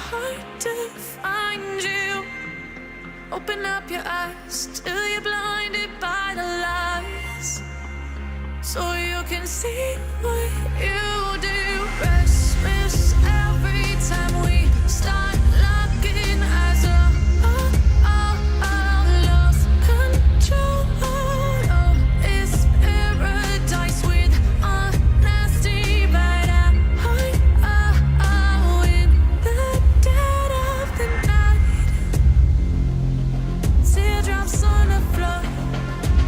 hard to find you. Open up your eyes till you're blinded by the lies, so you can see what you do. Restless every time we start locking eyes. Lost control. Oh, it's paradise with honesty, but in the dead of the night. Teardrops on the floor.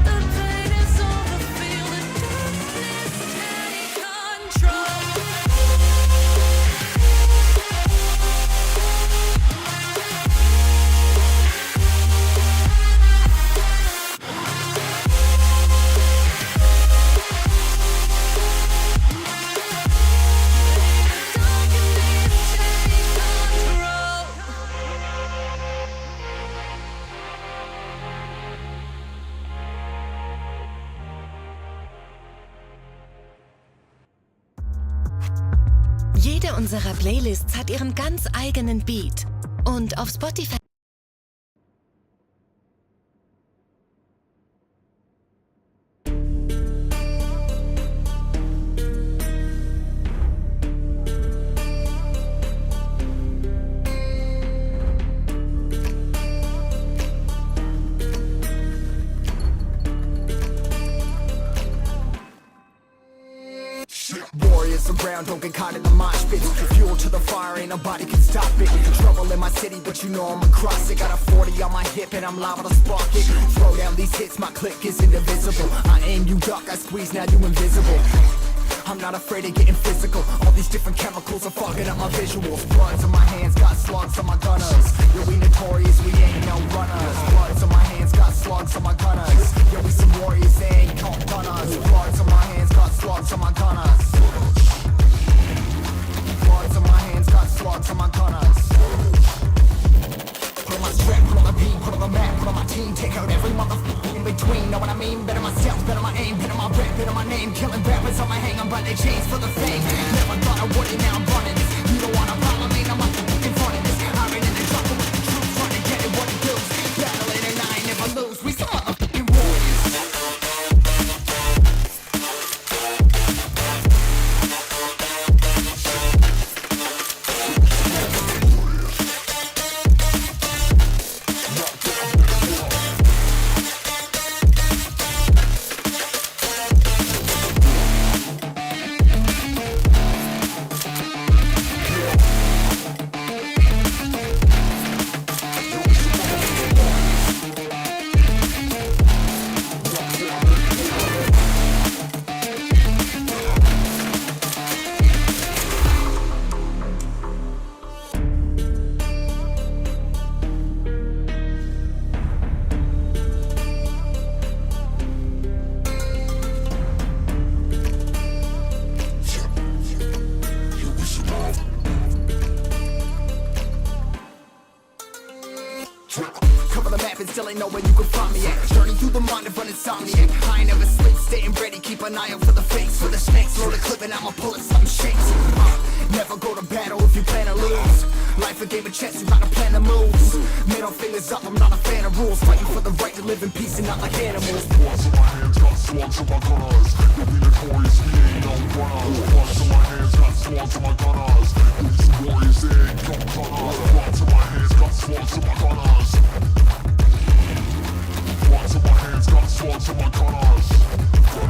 The pain is over. Feel the darkness take control. Jede unserer Playlists hat ihren ganz eigenen Beat. Und auf Spotify Warriors around, don't get caught in the mosh pit. Fuel to the fire, ain't nobody can stop it. Trouble in my city, but you know I'm across it. Got a 40 on my hip and I'm liable to spark it. Throw down these hits, my click is indivisible. I aim, you duck, I squeeze, now you invisible. I'm not afraid of getting physical. All these different chemicals are fogging up my visuals. Bloods on my hands, got slugs on my gunners. Yo, we notorious, we ain't no runners. Bloods on my hands, got slugs on my gunners. Yo, we some warriors, they ain't no gunners. Bloods on my hands, got slugs on my gunners. Bloods on my hands, got slugs on my gunners. Put on my strap, put on the beat, put on the map, put on my team. Take out every motherfucker in between. Know what I mean? Better myself, better my aim, better my rap, better my name. Killing rappers on my hang on by their chains for the fame. Never thought I would it, now I'm running this. You don't wanna follow me, now I'm in front of this. I ran in the jungle with the truth, trying to get it what it does. Battling and I ain't never lose. We some motherfucking warriors. Cover the map and still ain't know where you can find me at. Journey through the mind of an insomniac. I ain't never sleep, staying ready, keep an eye out for the fakes. For the snakes, load a clip and I'ma pull it, something shakes. Never go to battle if you plan to lose. Life a game of chess, you gotta plan the moves. Middle fingers up, I'm not a fan of rules. Fighting for the right to live in peace and not like animals. Bloods on my hands, got slugs on my gunners. You'll be notorious, we ain't no runners. Bloods on my hands, got slugs on my gunners. These warriors, they ain't no gunners. Bloods on my hands, got slugs on my gunners. Bloods on my hands, got slugs on my gunners. Put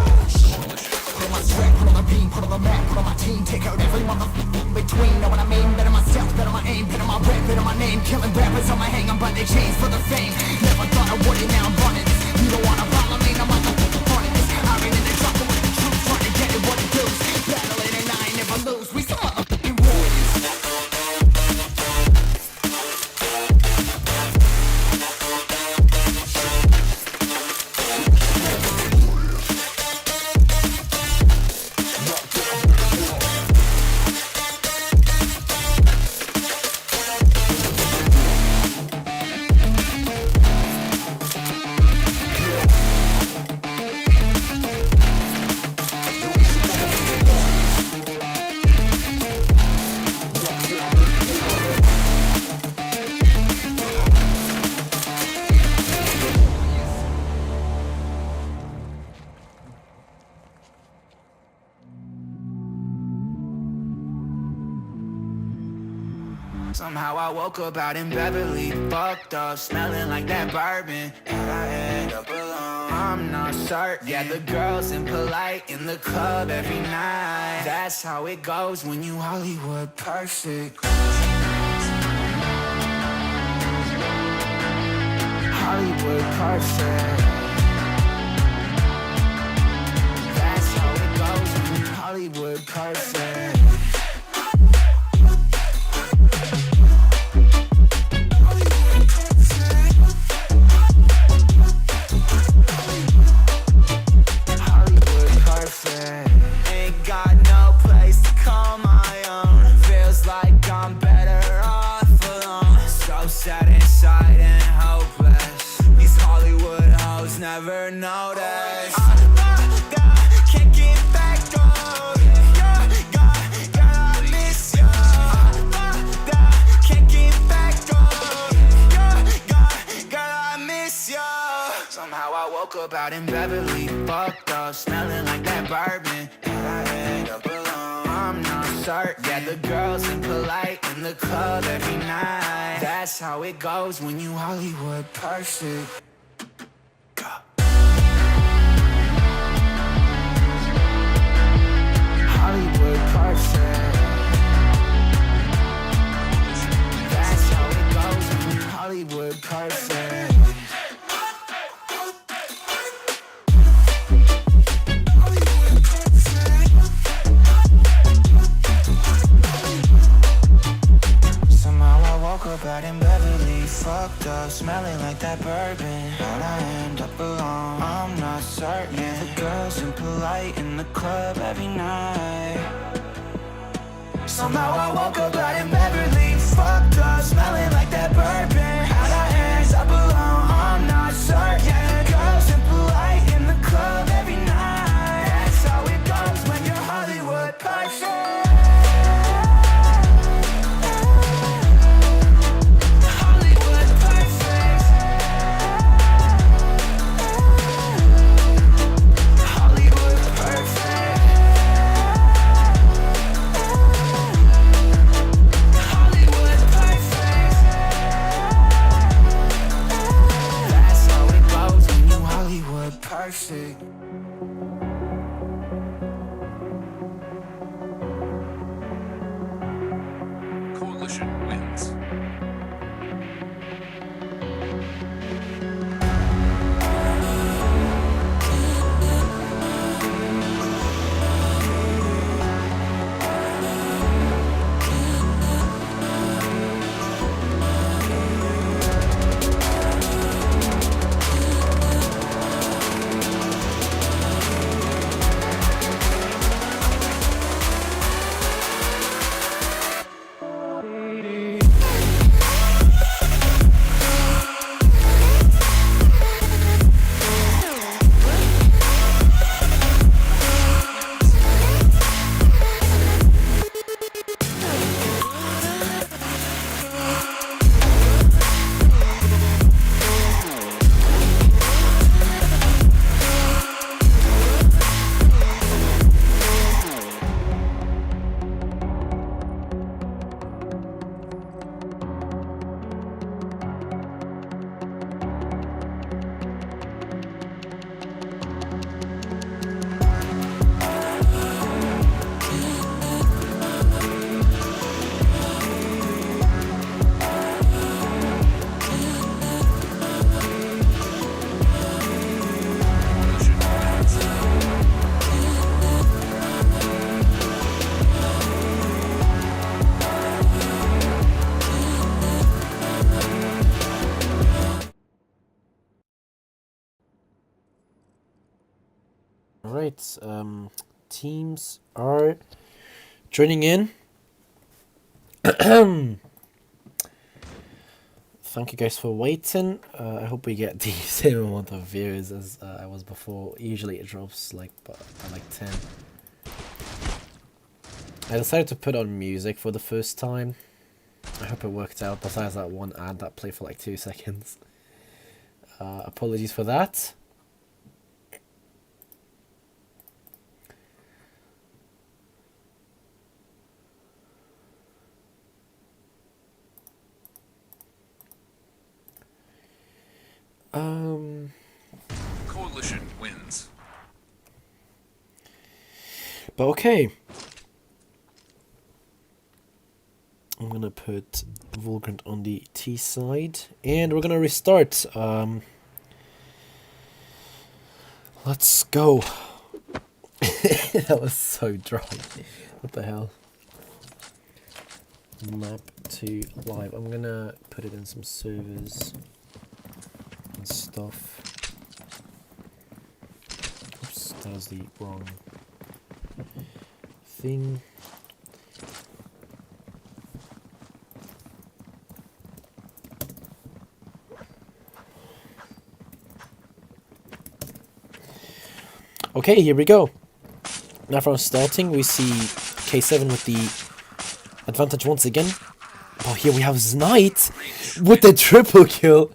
on my strap, put on my beam, put on the map, put on my team. Take out every motherfucker in between. Know what I mean? Better myself, better my aim, better my rap, better my name. Killing rappers on my hang on by their chains for the fame. Never thought I would it, now I'm running this. You don't wanna follow me, now I'm the front of this. I ran in the jungle with the truth, trying to get it what it does. Battling and I ain't never lose. We some motherfucking warriors. Somehow I woke up out in Beverly, fucked up, smelling like that bourbon. How'd I end up alone? I'm not certain. Yeah, the girls impolite in the club every night. That's how it goes when you Hollywood perfect. Hollywood perfect. That's how it goes when you Hollywood perfect. Ain't got no place to call my own. Feels like I'm better off alone. So sad inside and hopeless. These Hollywood hoes never notice. Can't get back on. God, I miss you. Can't get back on. God, I miss you. Somehow I woke up out in Beverly, fucked up, smelling like that bourbon. How'd I end up alone? I'm not certain. Yeah, the girls impolite in the club every night. That's how it goes when you Hollywood perfect. Hollywood perfect. That's how it goes when you Hollywood perfect. Woke up out in Beverly, fucked up, smelling like that bourbon. How'd I end up alone? I'm not certain. Yeah, the girls impolite in the club every night. Somehow I woke up out in Beverly, fucked up, smelling like that bourbon. How'd I end up alone? I'm not certain. Yeah, the girls impolite in the club every night. That's how it goes when you're Hollywood perfect. Perfect. Coalition wins. Alright, teams are joining in. Thank you guys for waiting. I hope we get the same amount of views as I was before. Usually it drops like by like 10. I decided to put on music for the first time. I hope it worked out, besides that one ad that played for like 2 seconds. Apologies for that. Coalition wins. But okay. I'm gonna put Volgrant on the T side, and we're gonna restart. Let's go. That was so dry. What the hell? Map to live. I'm gonna put it in some servers and stuff. Oops, that was the wrong thing. Okay, here we go. Now from starting, we see K7 with the advantage once again. Oh, here we have Knight with the triple kill.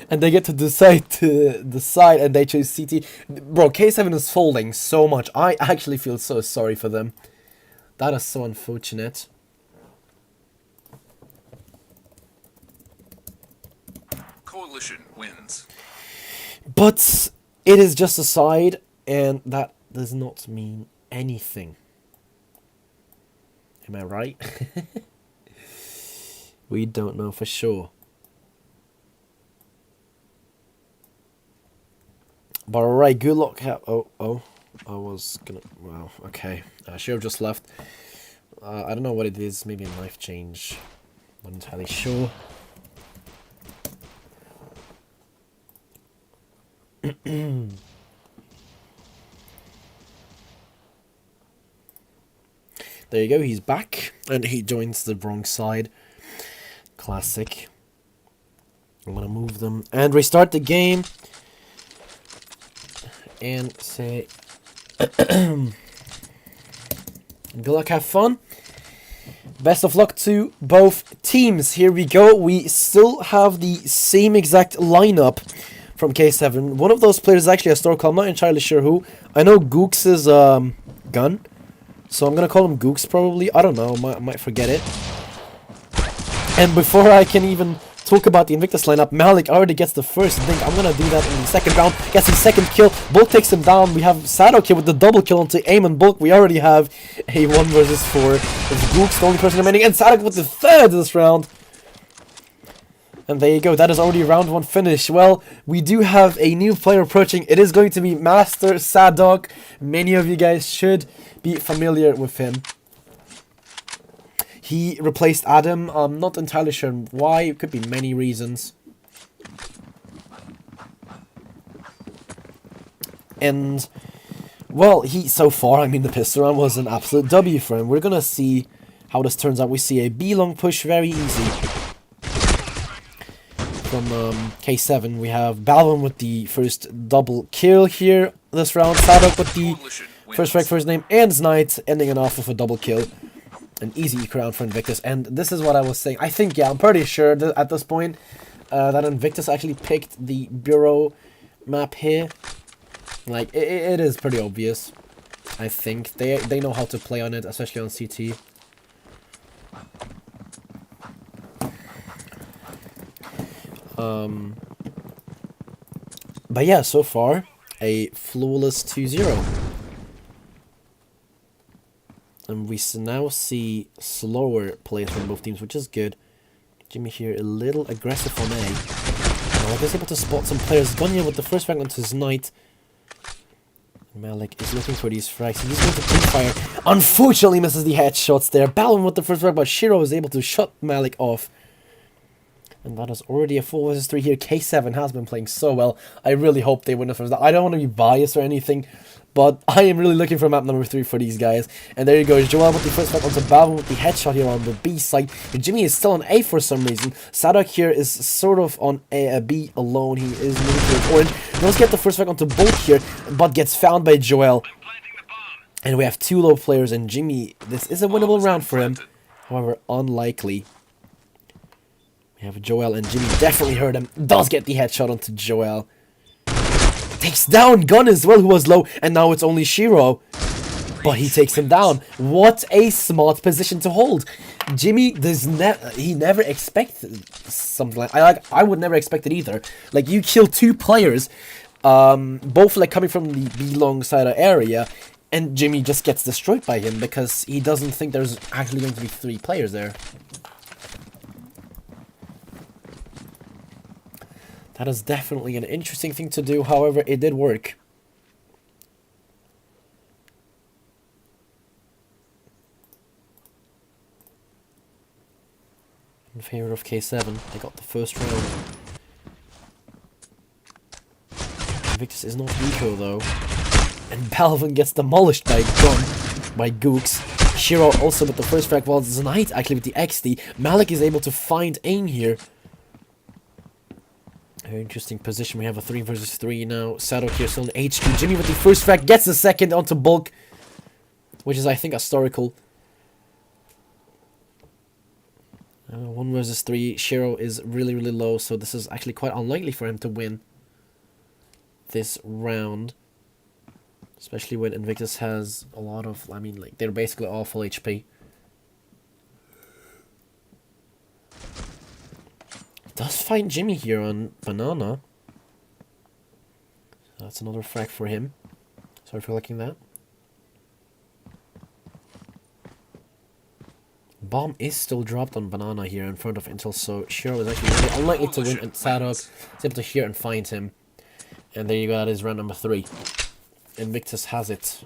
And they get to decide and they choose CT. Bro, K7 is folding so much. I actually feel so sorry for them. That is so unfortunate. Coalition wins. But it is just a side, and that does not mean anything. Am I right? We don't know for sure. But alright, good luck. Oh, I was gonna... Wow, okay. I should have just left. I don't know what it is. Maybe a knife change. Not entirely sure. There you go, he's back, and he joins the wrong side. Classic. I'm gonna move them and restart the game. And say, good luck, have fun. Best of luck to both teams. Here we go. We still have the same exact lineup from K7. One of those players is actually a store call. I'm not entirely sure who. I know Gooks is gun. So I'm going to call him Gooks probably. I don't know. I might forget it. And before I can even talk about the Invictus lineup, Malik already gets the first. I think I'm going to do that in the second round. Gets his second kill. Bulk takes him down. We have Sadok here with the double kill onto Aim and Bulk. We already have a 1 versus 4. It's Gooks, the only person remaining. And Sadok with the third this round. And there you go, that is already round 1 finish. Well, we do have a new player approaching. It is going to be Master Sadok. Many of you guys should be familiar with him. He replaced Adam. I'm not entirely sure why. It could be many reasons. And, well, so far, I mean, the pistol round was an absolute W for him. We're going to see how this turns out. We see a B-long push, very easy. From K7, we have Balvin with the first double kill here this round. Sadok with the first frag for his name, and Knight ending it off with a double kill. An easy round for Invictus, and this is what I was saying. I think, yeah, I'm pretty sure that at this point that Invictus actually picked the Bureau map here. Like, it is pretty obvious, I think. They know how to play on it, especially on CT. But yeah, so far, a flawless 2-0. And we now see slower plays from both teams, which is good. Jimmy here a little aggressive on A. He's able to spot some players. Gunya with the first frag onto his Knight. Malik is looking for these frags. He's going to fire. Unfortunately misses the headshots there. Balin with the first frag, but Shiro is able to shut Malik off. And that is already a 4 versus 3 here. K7 has been playing so well. I really hope they win the first. I don't want to be biased or anything, but I am really looking for map number 3 for these guys. And there you go. Joel with the first frag onto Balvin with the headshot here on the B side. And Jimmy is still on A for some reason. Sadok here is sort of on a B alone. He is moving towards orange. Does get the first frag onto Bolt here, but gets found by Joel. And we have 2 low players, and Jimmy, this is a winnable round for him. However, unlikely. We have Joel, and Jimmy definitely heard him. Does get the headshot onto Joel. Takes down Gun as well, who was low. And now it's only Shiro. but he takes him down. What a smart position to hold. Jimmy does he never expected something like I would never expect it either. Like, you kill 2 players, both like coming from the B long side of area, and Jimmy just gets destroyed by him because he doesn't think there's actually going to be 3 players there. That is definitely an interesting thing to do, however, it did work. In favor of K7, they got the first round. Invictus is not eco though. And Balvin gets demolished by Gooks. Shiro also with the first frag, while Znite actually with the XD. Malik is able to find aim here. Very interesting position. We have a 3 versus 3 now. Sadok here still in HQ. Jimmy with the first frag gets the second onto Bulk, which is, I think, historical. 1 versus 3. Shiro is really, really low, so this is actually quite unlikely for him to win this round. Especially when Invictus has a lot of, I mean, like, they're basically all full HP. Does find Jimmy here on Banana. So that's another frag for him. Sorry for looking that. Bomb is still dropped on Banana here in front of Intel, so Shiro is actually really unlikely to win, and Sadok is able to hear and find him. And there you go, that is round number 3. Invictus has it.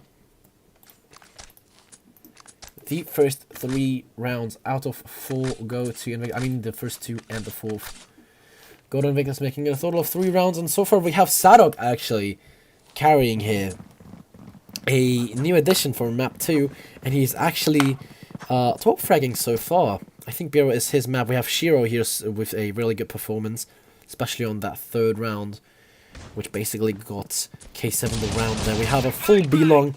The first 3 rounds out of 4 go to Invictus. I mean, the first 2 and the 4th go to Invictus, making it a total of 3 rounds. And so far, we have Sadok actually carrying here. A new addition for map 2, and he's actually top fragging so far. I think Biro is his map. We have Shiro here with a really good performance, especially on that 3rd round, which basically got K7 the round there. We have a full B-long.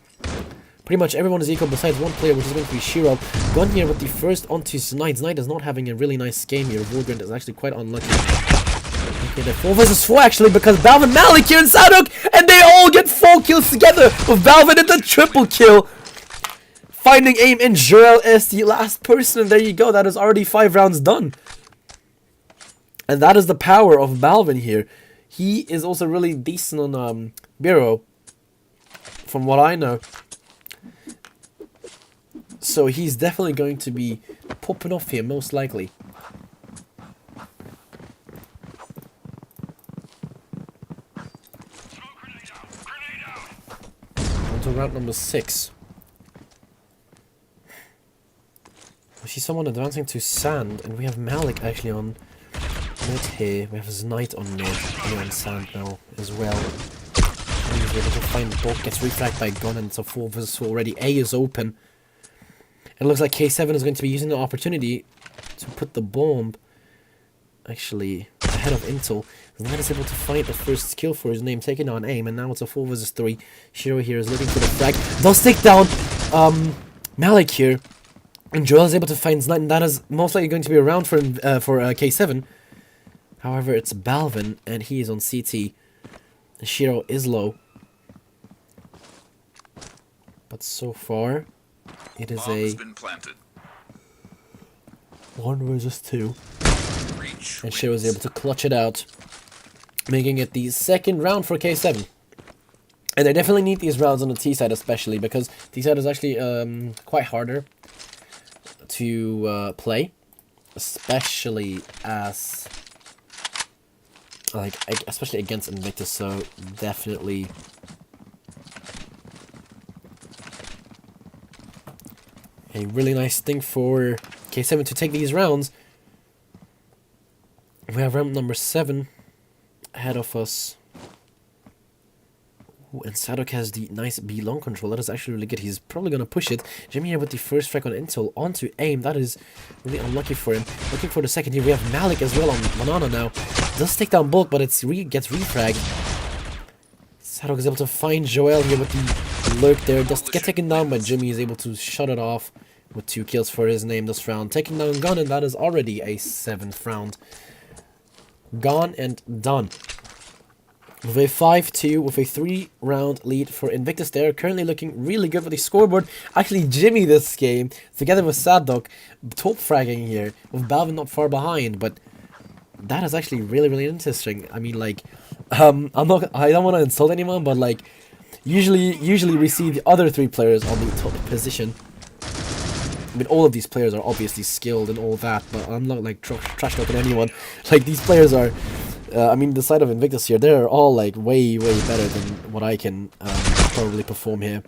Pretty much everyone is equal besides one player, which is going to be Shiro. Gone here with the first onto Znite. Znite is not having a really nice game here. Volgrand is actually quite unlucky. Okay, they're 4 versus 4 actually, because Balvin, Malik here and Sadok, and they all get 4 kills together with Balvin in the triple kill. Finding aim, and Joel is the last person, and there you go. That is already 5 rounds done. And that is the power of Balvin here. He is also really decent on Biro, from what I know. So he's definitely going to be popping off here, most likely. On to round number 6. We see someone advancing to Sand, and we have Malik actually on mid here. We have Znite on mid, and on Sand now as well. He's able to find Bulk, gets refragged by Gun, and it's a 4 versus 4 already. A is open. It looks like K7 is going to be using the opportunity to put the bomb actually ahead of Intel. Znite is able to find the first kill for his name, taking on aim, and now it's a 4 versus 3. Shiro here is looking for the frag. Does take down Malik here. And Joel is able to find Znite, and that is most likely going to be around for K7. However, it's Balvin, and he is on CT. Shiro is low. But so far, it is a 1 versus 2. And Shiro is able to clutch it out, making it the 2nd round for K7. And they definitely need these rounds on the T side, especially because T side is actually quite harder to play, especially as especially against Invictus. So definitely a really nice thing for K7 to take these rounds. We have round number 7 ahead of us. Ooh, and Sadok has the nice B long control. That is actually really good. He's probably going to push it. Jimmy here with the first frag on Intel onto aim. That is really unlucky for him. Looking for the second here. We have Malik as well on Banana now. Does take down Bulk, but it's gets refragged. Sadok is able to find Joel here with the lurk there. Does get taken down, but Jimmy is able to shut it off with 2 kills for his name this round. Taking down Gun, and that is already a 7th round. Gone and done. With a 5-2, with a 3-round lead for Invictus, they're currently looking really good with the scoreboard. Actually, Jimmy this game, together with Sadok, top fragging here, with Balvin not far behind, but that is actually really, really interesting. I mean, like, I don't want to insult anyone, but like, usually we see the other 3 players on the top position. I mean, all of these players are obviously skilled and all that, but I'm not like trash talking anyone. Like, these players are, I mean, the side of Invictus here, they're all like way better than what I can probably perform here.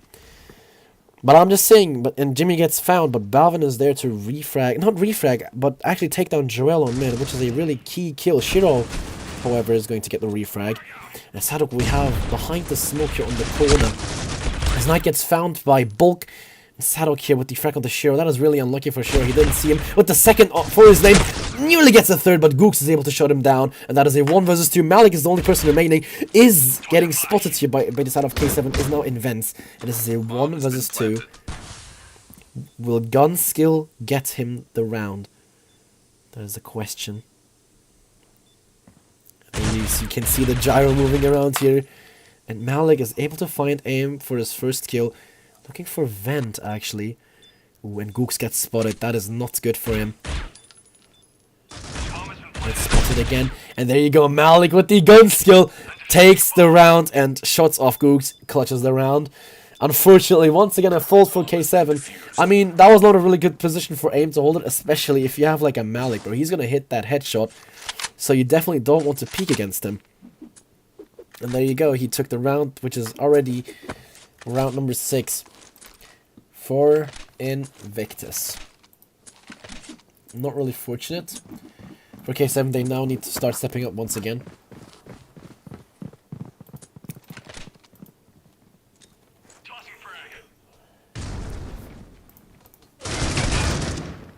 But I'm just saying, and Jimmy gets found, but Balvin is there to not refrag, but actually take down Joel on mid, which is a really key kill. Shiro, however, is going to get the refrag. And Sadok we have behind the smoke here on the corner. As Knight gets found by Bulk. Sadok here with the frag on the Shiro. That is really unlucky for Shiro. He didn't see him with the second for his name. Nearly gets a third, but Gooks is able to shut him down. And that is a 1 versus 2. Malik is the only person remaining. Is getting spotted here by the side of K7. Is now in vents. And this is a 1 versus 2. Will gun skill get him the round? That is the question. And you can see the gyro moving around here. And Malik is able to find aim for his first kill. Looking for vent, actually. When Gooks gets spotted, that is not good for him. Gets spotted again. And there you go, Malik with the gun skill. Takes the round and shots off Gooks. Clutches the round. Unfortunately, once again, a fault for K7. I mean, that was not a really good position for aim to hold it. Especially if you have like a Malik, bro. He's going to hit that headshot. So you definitely don't want to peek against him. And there you go. He took the round, which is already round number 6. For Invictus. Not really fortunate. For K7, they now need to start stepping up once again.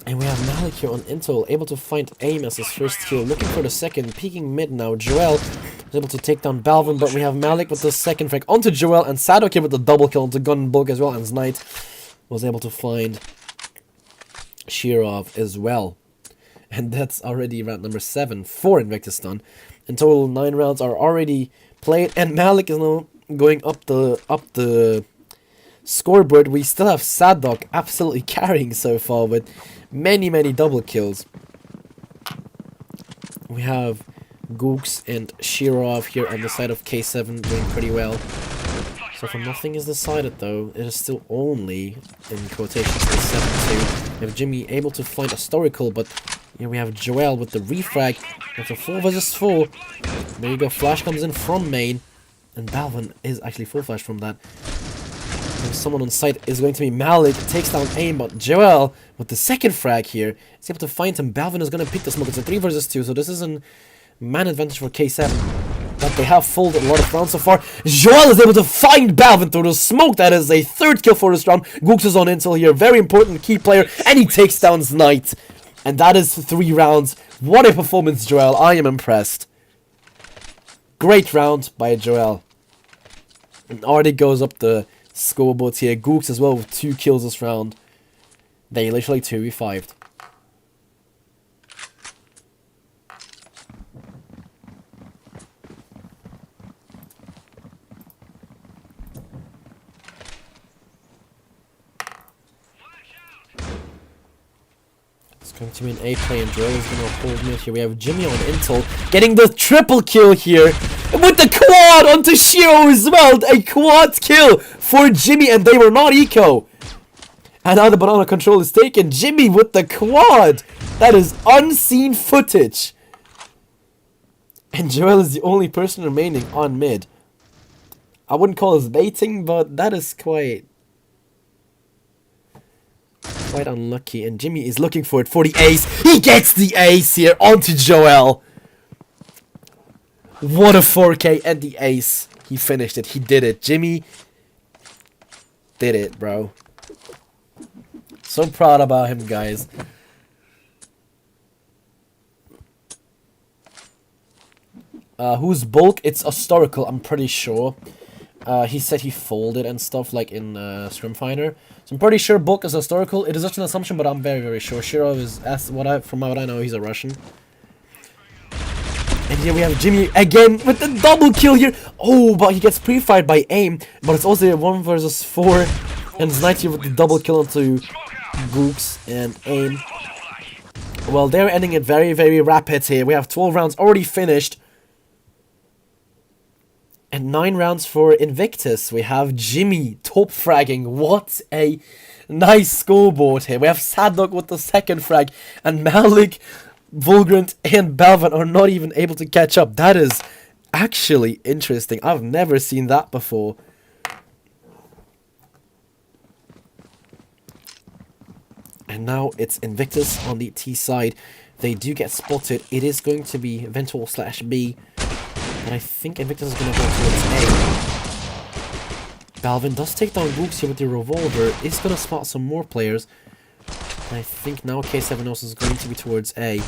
And we have Malik here on Intel, able to find aim as his first kill. Looking for the second, peeking mid now. Joel is able to take down Balvin, but we have Malik with the second frag onto Joel, and Sadok here with the double kill onto Gun Bulk as well, and Knight was able to find Shirov as well. And that's already round number 7 for Invictus done. In total, 9 rounds are already played, and Malik is now going up the scoreboard. We still have Sadok absolutely carrying so far with many double kills. We have Gooks and Shirov here on the side of K7 doing pretty well. So far nothing is decided though. It is still only, in quotations, 7-2. We have Jimmy able to find Historical, but here we have Joel with the refrag. It's a 4 versus 4. There you go, flash comes in from main. And Balvin is actually full flash from that. And someone on site is going to be Malik. Takes down aim, but Joel with the second frag here is able to find him. Balvin is going to pick the smoke. It's a 3 versus 2, so this is a man advantage for K7. But they have folded a lot of rounds so far. Joel is able to find Balvin through the smoke. That is a 3rd kill for this round. Gooks is on intel here. Very important key player. And he takes down Knight. And that is 3 rounds. What a performance, Joel. I am impressed. Great round by Joel. And already goes up the scoreboard here. Gooks as well with 2 kills this round. They literally 2v5'd. Going to be an A play, and Joel is going to hold mid here. We have Jimmy on intel, getting the triple kill here with the quad onto Shiro as well. A quad kill for Jimmy, and they were not eco. And now the banana control is taken. Jimmy with the quad. That is unseen footage. And Joel is the only person remaining on mid. I wouldn't call this baiting, but that is quite unlucky, and Jimmy is looking for it for the ace. He gets the ace here onto Joel. What a 4K and the ace. He finished it. He did it. Jimmy did it, bro. So proud about him, guys. Who's Bulk? It's Historical, I'm pretty sure. He said he folded and stuff like in Scrimfinder. So I'm pretty sure Bulk is Historical. It is just an assumption, but I'm very sure. Shiro is, from what I know, he's a Russian. And here we have Jimmy again with the double kill here. Oh, but he gets pre-fired by aim. But it's also a 1 versus 4. And it's Knight here with the double kill onto Gooks and aim. Well, they're ending it very, very rapid here. We have 12 rounds already finished. And 9 rounds for Invictus. We have Jimmy top fragging. What a nice scoreboard here. We have Sadok with the second frag. And Malik, Vulgrant and Balvin are not even able to catch up. That is actually interesting. I've never seen that before. And now it's Invictus on the T side. They do get spotted. It is going to be Ventor / B. And I think Invictus is going to go towards A. Balvin does take down Gooks here with the revolver. Is going to spot some more players. And I think now K7 also is going to be towards A.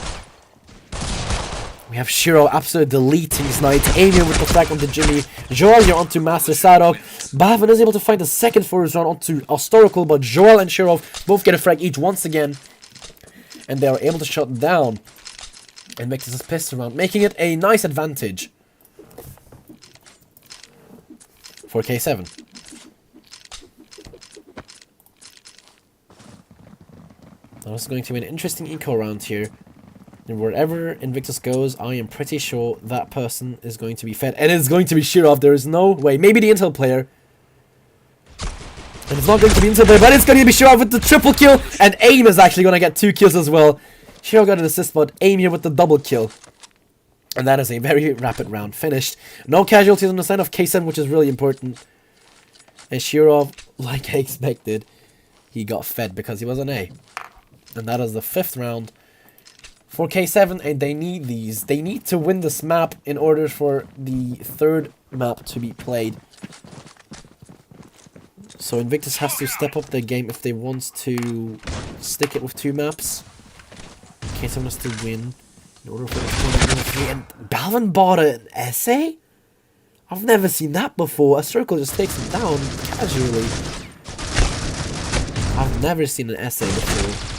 We have Shiro absolutely deleting his Knight. Aiming with the frag onto Jimmy. Joel here onto Master Sadok. Balvin is able to find the second for his round onto Historical, but Joel and Shiro both get a frag each once again. And they are able to shut down. And Invictus is pissed around, making it a nice advantage for K7. Now this is going to be an interesting eco round here. And wherever Invictus goes, I am pretty sure that person is going to be fed. And it's going to be Shirov. There is no way. Maybe the Intel player. And it's not going to be Intel player, but it's going to be Shirov with the triple kill. And AIM is actually going to get 2 kills as well. Shirov got an assist, but AIM here with the double kill. And that is a very rapid round finished. No casualties on the side of K7, which is really important. And Shirov, like I expected, he got fed because he was an A. And that is the 5th round for K7, and they need these. They need to win this map in order for the 3rd map to be played. So Invictus has to step up their game if they want to stick it with 2 maps. K7 has to win in order for it to win. And Balvin bought an essay? I've never seen that before. A circle just takes him down casually. I've never seen an essay before.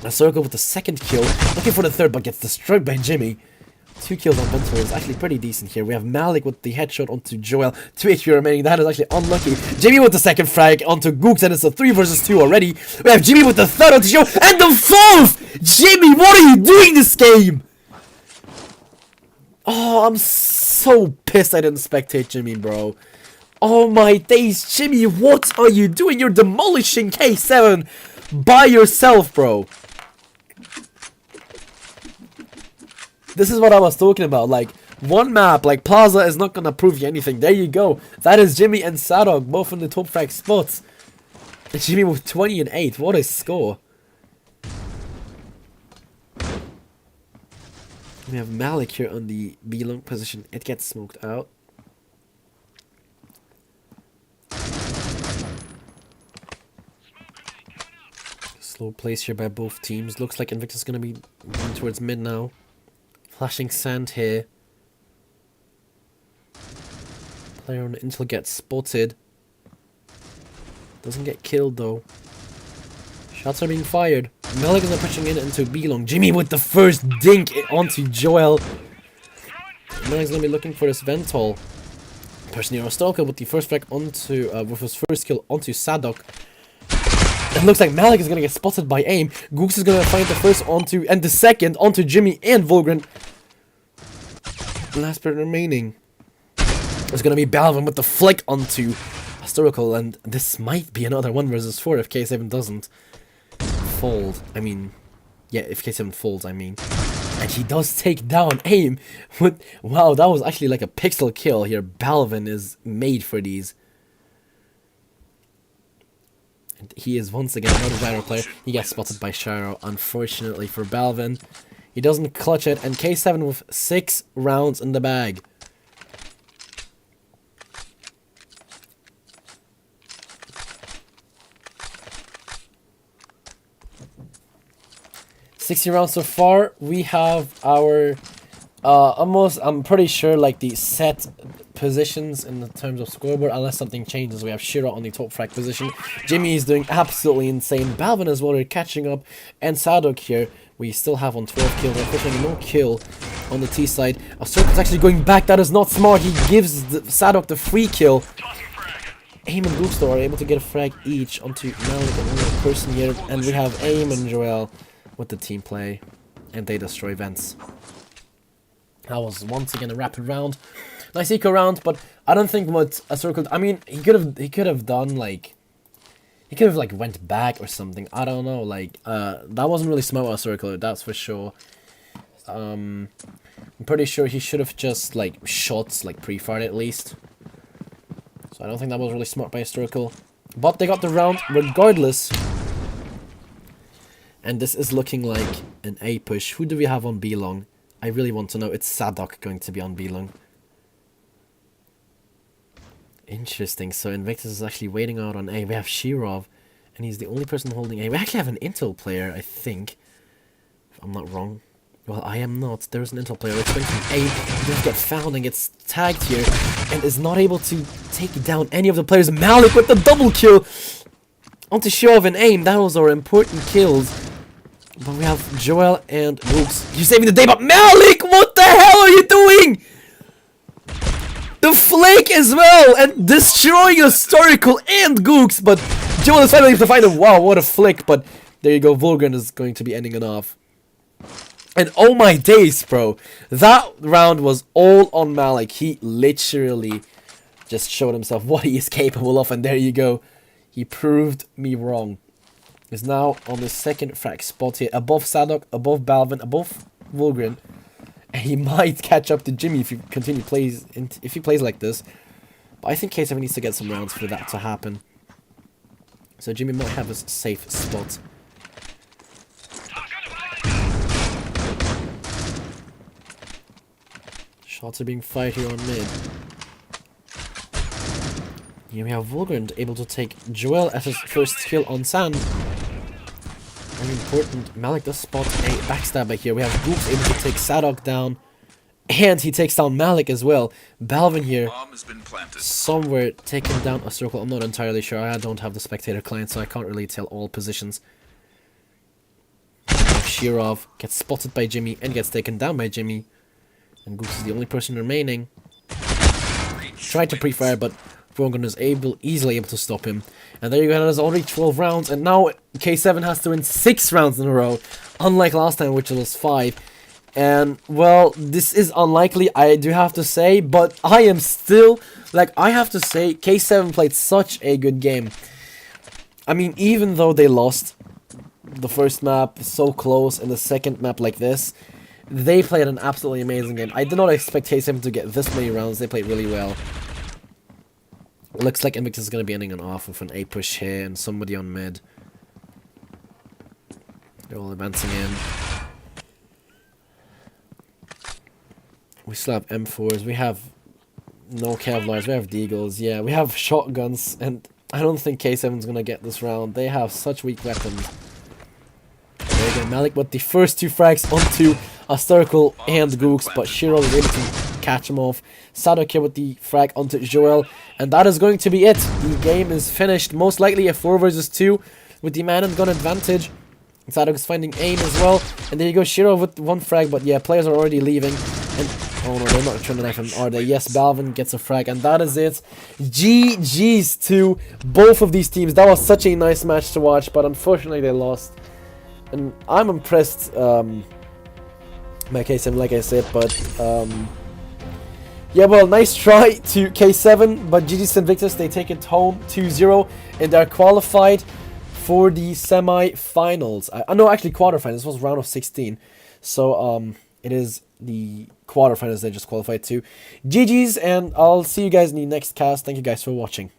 A circle with the 2nd kill, looking for the 3rd, but gets destroyed by Jimmy. 2 kills on Ventor is actually pretty decent here. We have Malik with the headshot onto Joel. 2 HP remaining, that is actually unlucky. Jimmy with the 2nd frag onto Gooks, and it's a 3 versus 2 already. We have Jimmy with the 3rd onto Joel, and the 4th! Jimmy, what are you doing this game? Oh, I'm so pissed I didn't spectate Jimmy, bro. Oh my days, Jimmy, what are you doing? You're demolishing K7 by yourself, bro. This is what I was talking about, like, one map, like Plaza is not gonna prove you anything. There you go. That is Jimmy and Sadok, both in the top frag spots. And Jimmy with 20 and 8, what a score. We have Malik here on the B long position, it gets smoked out. Slow plays here by both teams, looks like Invictus is gonna be going towards mid now. Flashing sand here. Player on Intel gets spotted. Doesn't get killed though. Shots are being fired. Malik is now pushing in into B-long. Jimmy with the first dink onto Joel. Malik's gonna be looking for this Ventol. Personero Stalker with the first frag onto with his first kill onto Sadok. It looks like Malik is gonna get spotted by aim. Gooks is gonna find the first onto and the second onto Jimmy and Vulgrant. Last player remaining is gonna be Balvin with the flick onto Historical, and this might be another 1 versus 4 if K7 doesn't fold. I mean, yeah, if K7 folds, I mean. And he does take down aim. Wow, that was actually like a pixel kill here. Balvin is made for these. And he is once again another Gyro player. He gets spotted by Shiro, unfortunately for Balvin. He doesn't clutch it, and K7 with 6 rounds in the bag. $60 rounds so far. We have our almost, I'm pretty sure, like the set positions in the terms of scoreboard unless something changes. We have Shira on the top frag position. Jimmy is doing absolutely insane. Balvin as well are catching up. And Sadok here, we still have on 12 kills. Unfortunately, no kill on the T side. A Circle is actually going back. That is not smart. He gives Sadok the free kill. Aim and Gusto are able to get a frag each onto Malik and another person here. And we have Aim and Joel with the team play. And they destroy Vents. That was once again a rapid round. Nice eco round, but I don't think what a Circle... I mean, he could have done, like... He could have, like, went back or something. I don't know, like... that wasn't really smart with a Circle, that's for sure. I'm pretty sure he should have just, like, shot, like, pre-fired at least. So I don't think that was really smart by a Circle. But they got the round regardless. And this is looking like an A push. Who do we have on B long? I really want to know. It's Sadok going to be on B long. Interesting. So Invictus is actually waiting out on A. We have Shirov, and he's the only person holding A. We actually have an Intel player, I think. If I'm not wrong. Well, I am not. There's an Intel player. It's going from A. He does get found and gets tagged here, and is not able to take down any of the players. Malik with the double kill onto Shirov and Aim. That was our important kills. But we have Joel and Gooks. You're saving the day, but Malik, what the hell are you doing? The flake as well, and destroying a Historical and Gooks, but Joel is finally able to find him. Wow, what a flick, but there you go, Volgren is going to be ending it off. And oh my days, bro, that round was all on Malik. He literally just showed himself what he is capable of, and there you go. He proved me wrong. Is now on the second frag spot here, above Sadok, above Balvin, above Volgren, and he might catch up to Jimmy if he plays like this. But I think K7 needs to get some rounds for that to happen. So Jimmy might have a safe spot. Shots are being fired here on mid. Here we have Volgren able to take Joel as his first kill on Sand. Very important. Malik does spot a backstabber here. We have Gooks able to take Sadok down. And he takes down Malik as well. Balvin here Bomb has been planted. somewhere taking down a Circle. I'm not entirely sure. I don't have the spectator client, so I can't really tell all positions. Shirov gets spotted by Jimmy and gets taken down by Jimmy. And Gooks is the only person remaining. Tried to pre-fire, but Volgren is easily able to stop him. And there you go, there's already 12 rounds, and now K7 has to win 6 rounds in a row, unlike last time, which was 5. And, well, this is unlikely, I do have to say, but I am still, like, I have to say, K7 played such a good game. I mean, even though they lost the first map so close, and the second map like this, they played an absolutely amazing game. I did not expect K7 to get this many rounds, they played really well. It looks like Invictus is going to be ending it off with an A push here and somebody on mid. They're all advancing in. We still have M4s, we have no Kevlars, we have Deagles, yeah, we have shotguns, and I don't think K7 is going to get this round. They have such weak weapons. There you go, Malik with the first 2 frags onto a Circle and Gooks, but Shiro is able to catch him off. Sadok here with the frag onto Joel, and that is going to be it. The game is finished, most likely a 4 versus 2 with the man and gun advantage. Sadok is finding aim as well, and there you go, Shiro with 1 frag, but yeah, players are already leaving. And oh no, they're not returning knife him, are they? Yes, Balvin gets a frag, and that is it. GG's to both of these teams. That was such a nice match to watch, but unfortunately they lost. And I'm impressed by K7, like I said, but yeah, well, nice try to K7, but GG's Invictus, they take it home 2-0, and they're qualified for the semi-finals. No, actually quarterfinals. This was round of 16, so it is the quarterfinals they just qualified to. GG's, and I'll see you guys in the next cast. Thank you guys for watching.